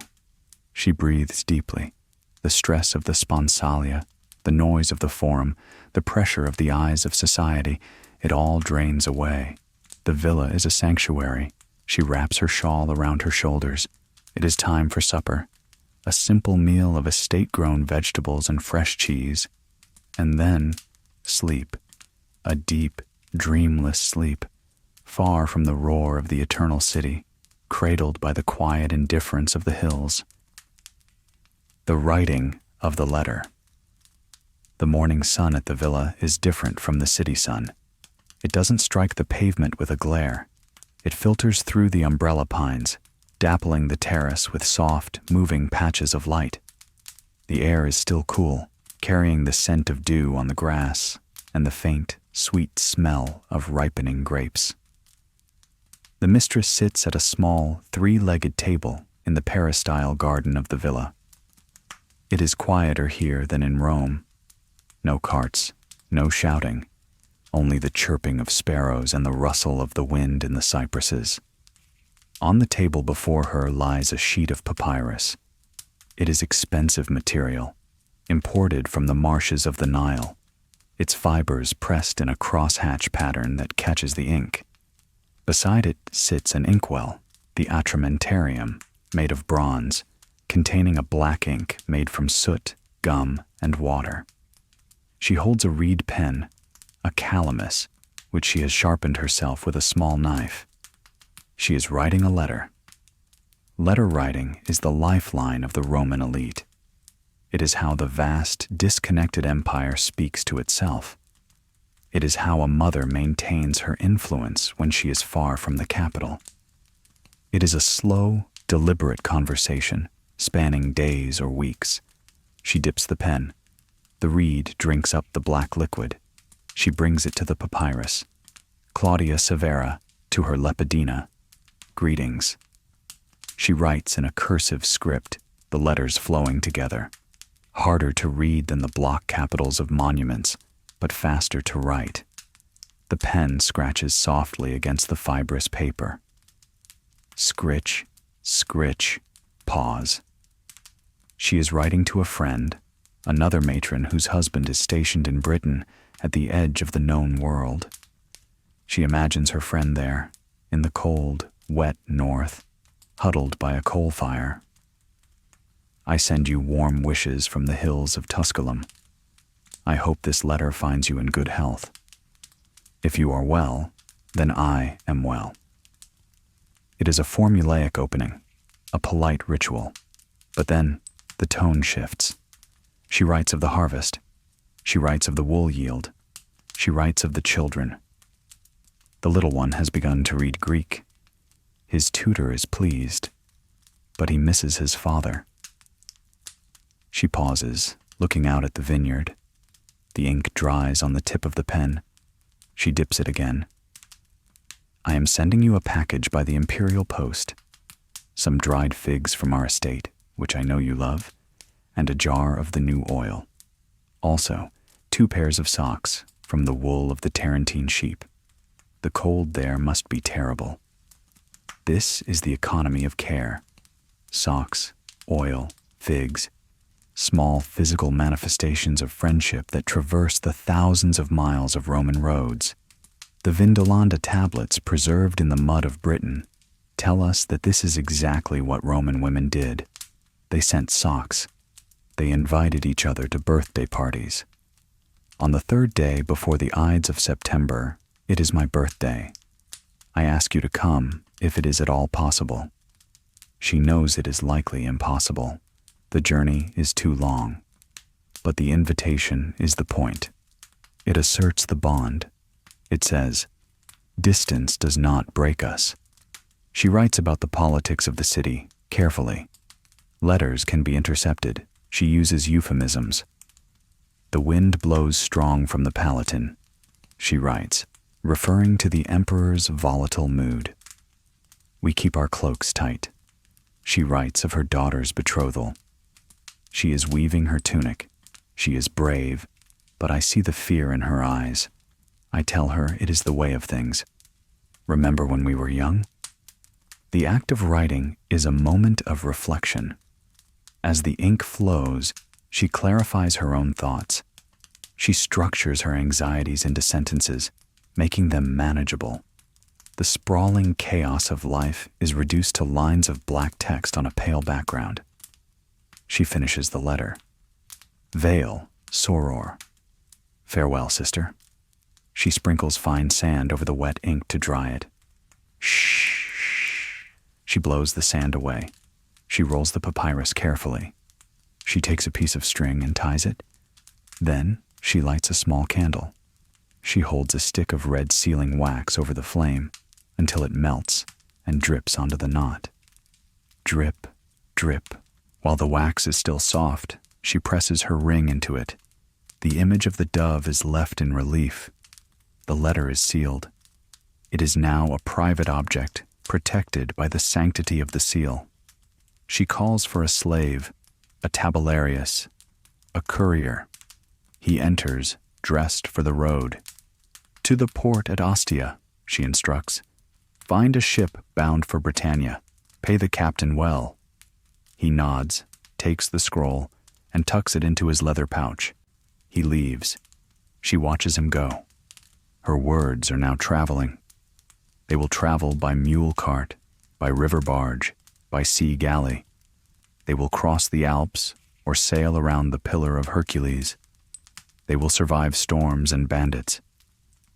She breathes deeply. The stress of the sponsalia, the noise of the forum, the pressure of the eyes of society, it all drains away. The villa is a sanctuary. She wraps her shawl around her shoulders. It is time for supper. A simple meal of estate-grown vegetables and fresh cheese. And then, sleep. A deep, dreamless sleep, far from the roar of the eternal city, cradled by the quiet indifference of the hills. The writing of the letter. The morning sun at the villa is different from the city sun. It doesn't strike the pavement with a glare. It filters through the umbrella pines, dappling the terrace with soft, moving patches of light. The air is still cool, carrying the scent of dew on the grass and the faint, sweet smell of ripening grapes. The mistress sits at a small, three-legged table in the peristyle garden of the villa. It is quieter here than in Rome. No carts, no shouting, only the chirping of sparrows and the rustle of the wind in the cypresses. On the table before her lies a sheet of papyrus. It is expensive material, imported from the marshes of the Nile, its fibers pressed in a crosshatch pattern that catches the ink. Beside it sits an inkwell, the atramentarium, made of bronze, containing a black ink made from soot, gum, and water. She holds a reed pen, a calamus, which she has sharpened herself with a small knife. She is writing a letter. Letter writing is the lifeline of the Roman elite. It is how the vast, disconnected empire speaks to itself. It is how a mother maintains her influence when she is far from the capital. It is a slow, deliberate conversation, spanning days or weeks. She dips the pen. The reed drinks up the black liquid. She brings it to the papyrus. Claudia Severa, to her Lepidina. Greetings. She writes in a cursive script, the letters flowing together. Harder to read than the block capitals of monuments, but faster to write. The pen scratches softly against the fibrous paper. Scritch, scritch, pause. She is writing to a friend, another matron whose husband is stationed in Britain at the edge of the known world. She imagines her friend there, in the cold, wet north, huddled by a coal fire. I send you warm wishes from the hills of Tusculum. I hope this letter finds you in good health. If you are well, then I am well. It is a formulaic opening, a polite ritual. But then the tone shifts. She writes of the harvest. She writes of the wool yield. She writes of the children. The little one has begun to read Greek. His tutor is pleased, but he misses his father. She pauses, looking out at the vineyard. The ink dries on the tip of the pen. She dips it again. I am sending you a package by the imperial post. Some dried figs from our estate, which I know you love, and a jar of the new oil. Also, 2 pairs of socks from the wool of the Tarentine sheep. The cold there must be terrible. This is the economy of care. Socks, oil, figs, small physical manifestations of friendship that traverse the thousands of miles of Roman roads. The Vindolanda tablets preserved in the mud of Britain tell us that this is exactly what Roman women did. They sent socks. They invited each other to birthday parties. On the 3rd day before the Ides of September, it is my birthday. I ask you to come if it is at all possible. She knows it is likely impossible. The journey is too long. But the invitation is the point. It asserts the bond. It says, distance does not break us. She writes about the politics of the city, carefully. Letters can be intercepted. She uses euphemisms. The wind blows strong from the Palatine, she writes, referring to the emperor's volatile mood. We keep our cloaks tight. She writes of her daughter's betrothal. She is weaving her tunic. She is brave, but I see the fear in her eyes. I tell her it is the way of things. Remember when we were young? The act of writing is a moment of reflection. As the ink flows, she clarifies her own thoughts. She structures her anxieties into sentences, making them manageable. The sprawling chaos of life is reduced to lines of black text on a pale background. She finishes the letter. Vale, soror. Farewell, sister. She sprinkles fine sand over the wet ink to dry it. Shh. She blows the sand away. She rolls the papyrus carefully. She takes a piece of string and ties it. Then she lights a small candle. She holds a stick of red sealing wax over the flame until it melts and drips onto the knot. Drip, drip. While the wax is still soft, she presses her ring into it. The image of the dove is left in relief. The letter is sealed. It is now a private object, protected by the sanctity of the seal. She calls for a slave, a tabularius, a courier. He enters, dressed for the road. To the port at Ostia, she instructs. Find a ship bound for Britannia. Pay the captain well. He nods, takes the scroll, and tucks it into his leather pouch. He leaves. She watches him go. Her words are now traveling. They will travel by mule cart, by river barge, by sea galley. They will cross the Alps or sail around the Pillar of Hercules. They will survive storms and bandits.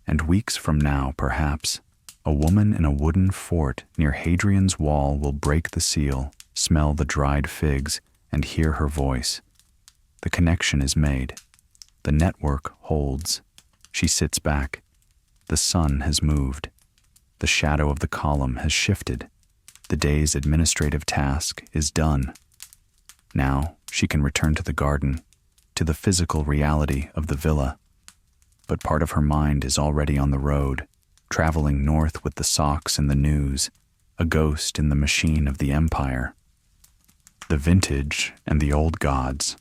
And weeks from now, perhaps, a woman in a wooden fort near Hadrian's Wall will break the seal, smell the dried figs, and hear her voice. The connection is made. The network holds. She sits back. The sun has moved. The shadow of the column has shifted. The day's administrative task is done. Now she can return to the garden, to the physical reality of the villa. But part of her mind is already on the road, traveling north with the socks and the news, a ghost in the machine of the empire. The vintage and the old gods.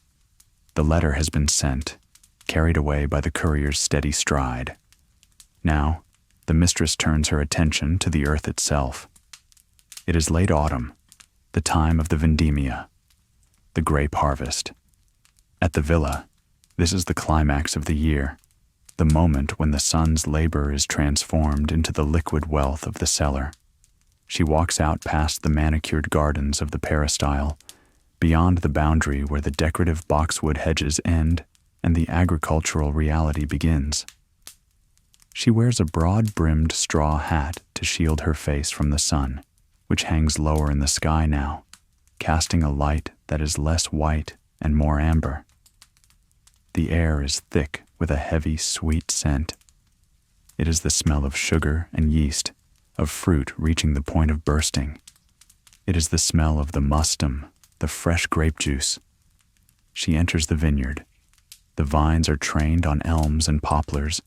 The letter has been sent, carried away by the courier's steady stride. Now, the mistress turns her attention to the earth itself. It is late autumn, the time of the vendemmia, the grape harvest. At the villa, this is the climax of the year, the moment when the sun's labor is transformed into the liquid wealth of the cellar. She walks out past the manicured gardens of the peristyle, beyond the boundary where the decorative boxwood hedges end and the agricultural reality begins. She wears a broad-brimmed straw hat to shield her face from the sun, which hangs lower in the sky now, casting a light that is less white and more amber. The air is thick with a heavy, sweet scent. It is the smell of sugar and yeast, of fruit reaching the point of bursting. It is the smell of the mustum, the fresh grape juice. She enters the vineyard. The vines are trained on elms and poplars,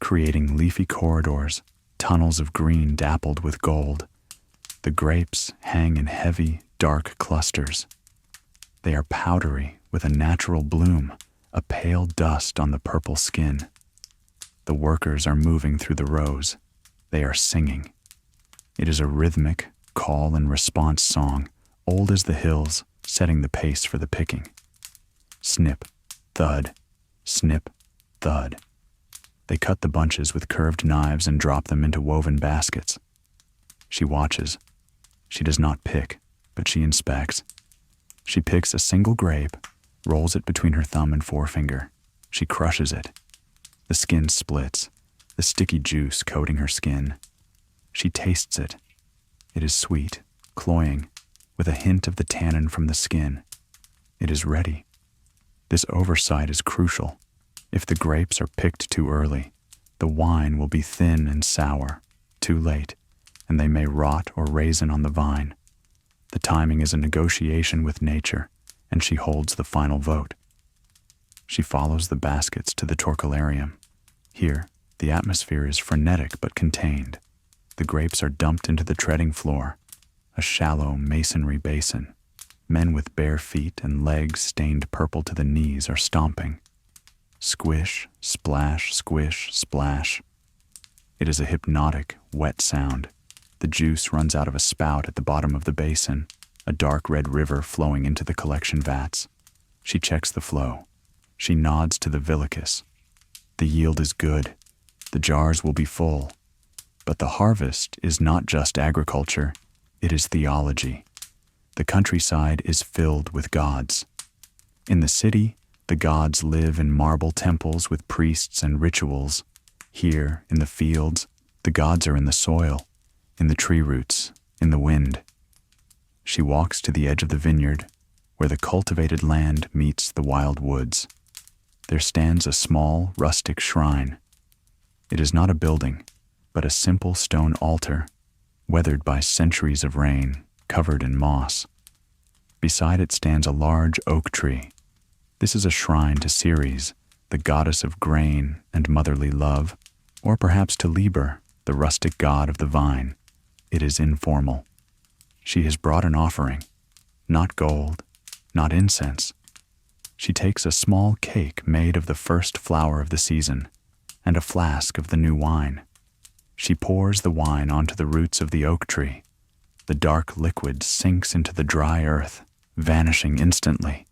creating leafy corridors, tunnels of green dappled with gold. The grapes hang in heavy, dark clusters. They are powdery with a natural bloom, a pale dust on the purple skin. The workers are moving through the rows. They are singing. It is a rhythmic call and response song, old as the hills, setting the pace for the picking. Snip, thud, snip, thud. They cut the bunches with curved knives and drop them into woven baskets. She watches. She does not pick, but she inspects. She picks a single grape, rolls it between her thumb and forefinger. She crushes it. The skin splits, the sticky juice coating her skin. She tastes it. It is sweet, cloying, with a hint of the tannin from the skin. It is ready. This oversight is crucial. If the grapes are picked too early, the wine will be thin and sour, too late, and they may rot or raisin on the vine. The timing is a negotiation with nature, and she holds the final vote. She follows the baskets to the torcularium. Here, the atmosphere is frenetic but contained. The grapes are dumped into the treading floor, a shallow masonry basin. Men with bare feet and legs stained purple to the knees are stomping. Squish, splash, squish, splash. It is a hypnotic, wet sound. The juice runs out of a spout at the bottom of the basin, a dark red river flowing into the collection vats. She checks the flow. She nods to the villicus. The yield is good. The jars will be full. But the harvest is not just agriculture, it is theology. The countryside is filled with gods. In the city, the gods live in marble temples with priests and rituals. Here, in the fields, the gods are in the soil, in the tree roots, in the wind. She walks to the edge of the vineyard, where the cultivated land meets the wild woods. There stands a small, rustic shrine. It is not a building, but a simple stone altar, weathered by centuries of rain, covered in moss. Beside it stands a large oak tree. This is a shrine to Ceres, the goddess of grain and motherly love, or perhaps to Liber, the rustic god of the vine. It is informal. She has brought an offering, not gold, not incense. She takes a small cake made of the first flower of the season and a flask of the new wine. She pours the wine onto the roots of the oak tree. The dark liquid sinks into the dry earth, vanishing instantly.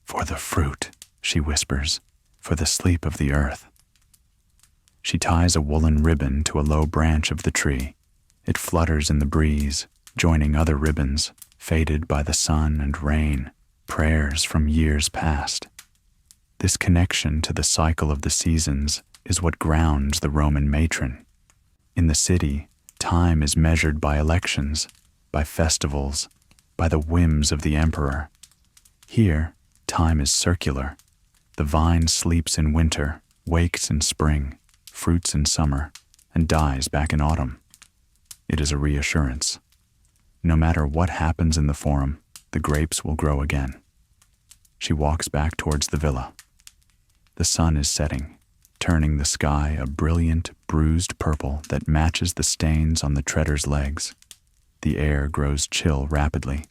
"For the fruit," she whispers, "for the sleep of the earth." She ties a woolen ribbon to a low branch of the tree. It flutters in the breeze, joining other ribbons, faded by the sun and rain, prayers from years past. This connection to the cycle of the seasons is what grounds the Roman matron. In the city, time is measured by elections, by festivals, by the whims of the emperor. Here, time is circular. The vine sleeps in winter, wakes in spring, fruits in summer, and dies back in autumn. It is a reassurance. No matter what happens in the forum, the grapes will grow again. She walks back towards the villa. The sun is setting, turning the sky a brilliant, bruised purple that matches the stains on the treader's legs. The air grows chill rapidly.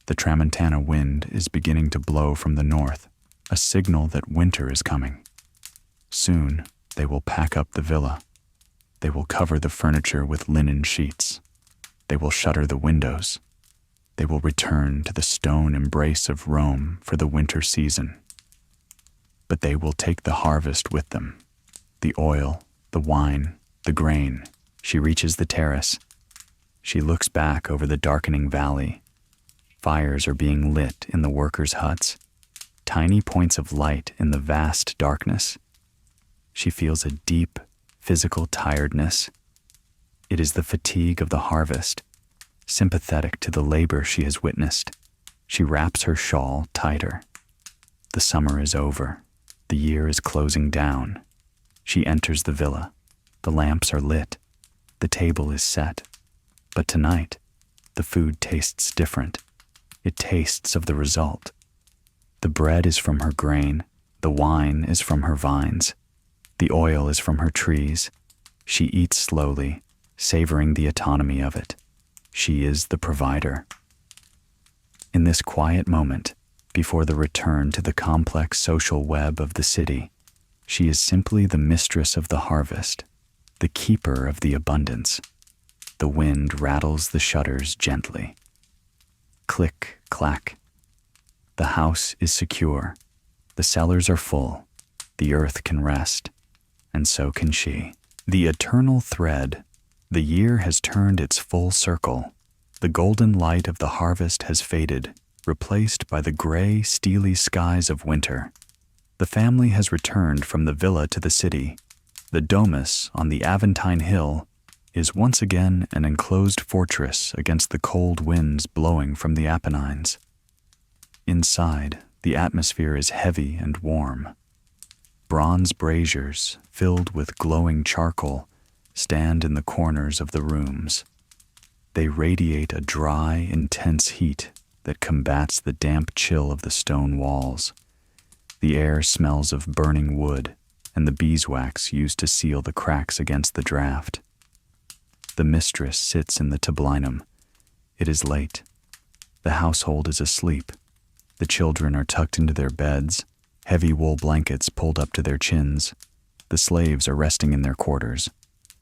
The tramontana wind is beginning to blow from the north, a signal that winter is coming. Soon, they will pack up the villa. They will cover the furniture with linen sheets. They will shutter the windows. They will return to the stone embrace of Rome for the winter season. But they will take the harvest with them. The oil, the wine, the grain. She reaches the terrace. She looks back over the darkening valley. Fires are being lit in the workers' huts, tiny points of light in the vast darkness. She feels a deep, physical tiredness. It is the fatigue of the harvest, sympathetic to the labor she has witnessed. She wraps her shawl tighter. The summer is over. The year is closing down. She enters the villa. The lamps are lit. The table is set. But tonight, the food tastes different. It tastes of the result. The bread is from her grain. The wine is from her vines. The oil is from her trees. She eats slowly, savoring the autonomy of it. She is the provider. In this quiet moment, before the return to the complex social web of the city, she is simply the mistress of the harvest, the keeper of the abundance. The wind rattles the shutters gently. Click, clack. The house is secure. The cellars are full. The earth can rest. And so can she. The eternal thread. The year has turned its full circle. The golden light of the harvest has faded, replaced by the gray, steely skies of winter. The family has returned from the villa to the city. The domus on the Aventine Hill is once again an enclosed fortress against the cold winds blowing from the Apennines. Inside, the atmosphere is heavy and warm. Bronze braziers, filled with glowing charcoal, stand in the corners of the rooms. They radiate a dry, intense heat that combats the damp chill of the stone walls. The air smells of burning wood and the beeswax used to seal the cracks against the draft. The mistress sits in the tablinum. It is late. The household is asleep. The children are tucked into their beds, heavy wool blankets pulled up to their chins. The slaves are resting in their quarters.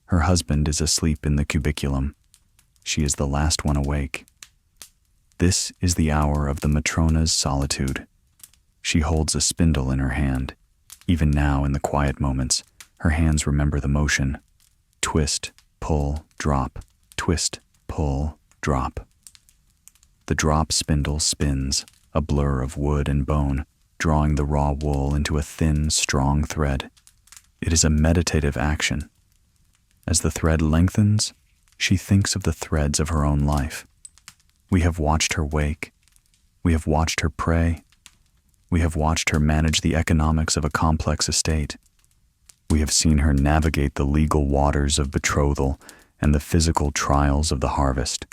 Her husband is asleep in the cubiculum. She is the last one awake. This is the hour of the matrona's solitude. She holds a spindle in her hand. Even now, in the quiet moments, her hands remember the motion. Twist, pull, drop. Twist, pull, drop. The drop spindle spins, a blur of wood and bone, drawing the raw wool into a thin, strong thread. It is a meditative action. As the thread lengthens, she thinks of the threads of her own life. We have watched her wake. We have watched her pray. We have watched her manage the economics of a complex estate. We have seen her navigate the legal waters of betrothal and the physical trials of the harvest.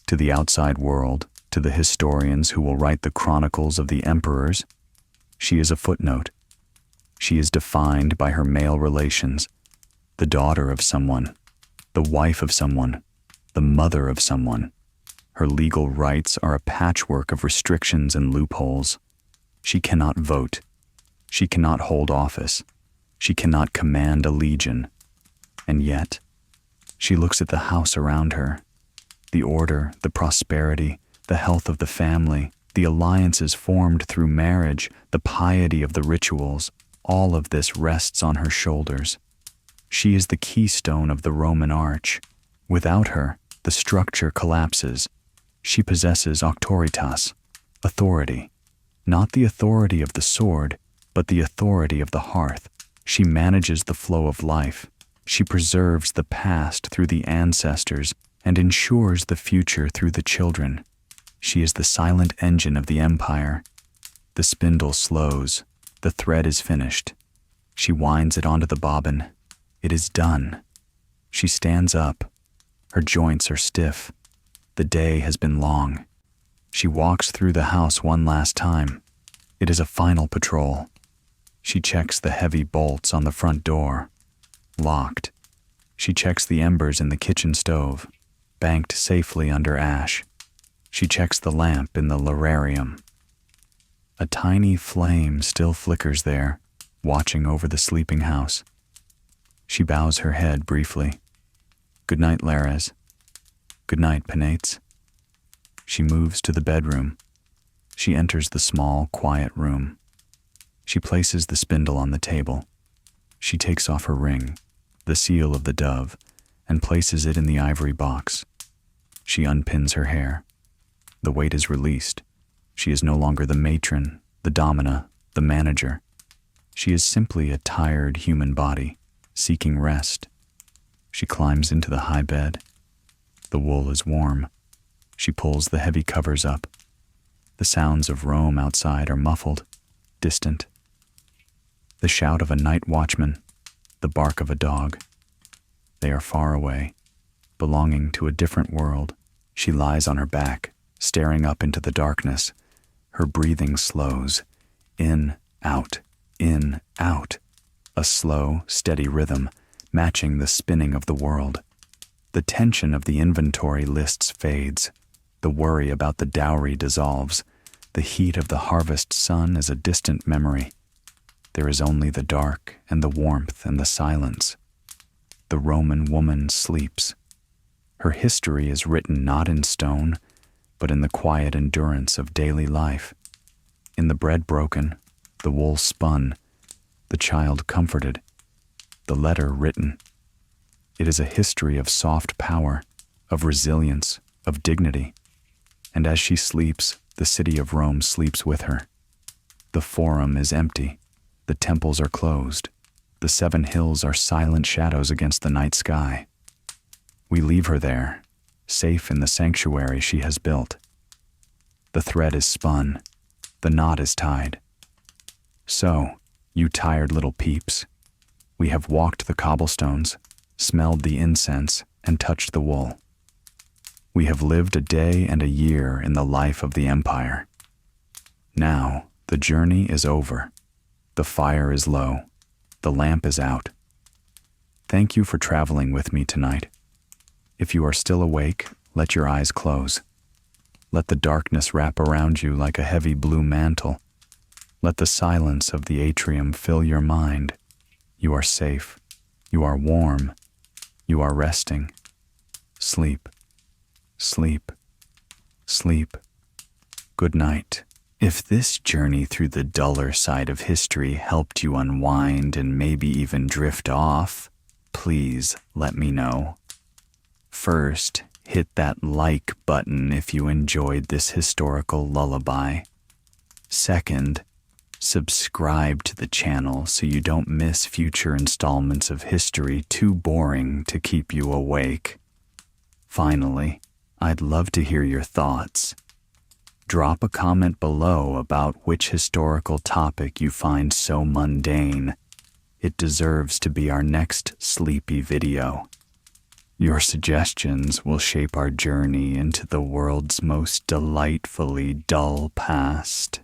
To the outside world, to the historians who will write the chronicles of the emperors, she is a footnote. She is defined by her male relations, the daughter of someone, the wife of someone, the mother of someone. Her legal rights are a patchwork of restrictions and loopholes. She cannot vote. She cannot hold office. She cannot command a legion. And yet, she looks at the house around her. The order, the prosperity, the health of the family, the alliances formed through marriage, the piety of the rituals, all of this rests on her shoulders. She is the keystone of the Roman arch. Without her, the structure collapses. She possesses auctoritas, authority. Not the authority of the sword, but the authority of the hearth. She manages the flow of life. She preserves the past through the ancestors and ensures the future through the children. She is the silent engine of the empire. The spindle slows. The thread is finished. She winds it onto the bobbin. It is done. She stands up. Her joints are stiff. The day has been long. She walks through the house one last time. It is a final patrol. She checks the heavy bolts on the front door. Locked. She checks the embers in the kitchen stove, banked safely under ash. She checks the lamp in the lararium. A tiny flame still flickers there, watching over the sleeping house. She bows her head briefly. Good night, Lares. Good night, Penates. She moves to the bedroom. She enters the small, quiet room. She places the spindle on the table. She takes off her ring, the seal of the dove, and places it in the ivory box. She unpins her hair. The weight is released. She is no longer the matron, the domina, the manager. She is simply a tired human body, seeking rest. She climbs into the high bed. The wool is warm. She pulls the heavy covers up. The sounds of Rome outside are muffled, distant. The shout of a night watchman, the bark of a dog. They are far away, belonging to a different world. She lies on her back, staring up into the darkness. Her breathing slows. In, out, in, out. A slow, steady rhythm, matching the spinning of the world. The tension of the inventory lists fades. The worry about the dowry dissolves. The heat of the harvest sun is a distant memory. There is only the dark and the warmth and the silence. The Roman woman sleeps. Her history is written not in stone, but in the quiet endurance of daily life. In the bread broken, the wool spun, the child comforted, the letter written. It is a history of soft power, of resilience, of dignity. And as she sleeps, the city of Rome sleeps with her. The forum is empty. The temples are closed. The 7 hills are silent shadows against the night sky. We leave her there, safe in the sanctuary she has built. The thread is spun. The knot is tied. So, you tired little peeps, we have walked the cobblestones, smelled the incense, and touched the wool. We have lived a day and a year in the life of the empire. Now, the journey is over. The fire is low. The lamp is out. Thank you for traveling with me tonight. If you are still awake, let your eyes close. Let the darkness wrap around you like a heavy blue mantle. Let the silence of the atrium fill your mind. You are safe. You are warm. You are resting. Sleep, sleep, sleep. Good night. If this journey through the duller side of history helped you unwind and maybe even drift off, please let me know. First, hit that like button if you enjoyed this historical lullaby. Second, subscribe to the channel so you don't miss future installments of history too boring to keep you awake. Finally, I'd love to hear your thoughts. Drop a comment below about which historical topic you find so mundane. It deserves to be our next sleepy video. Your suggestions will shape our journey into the world's most delightfully dull past.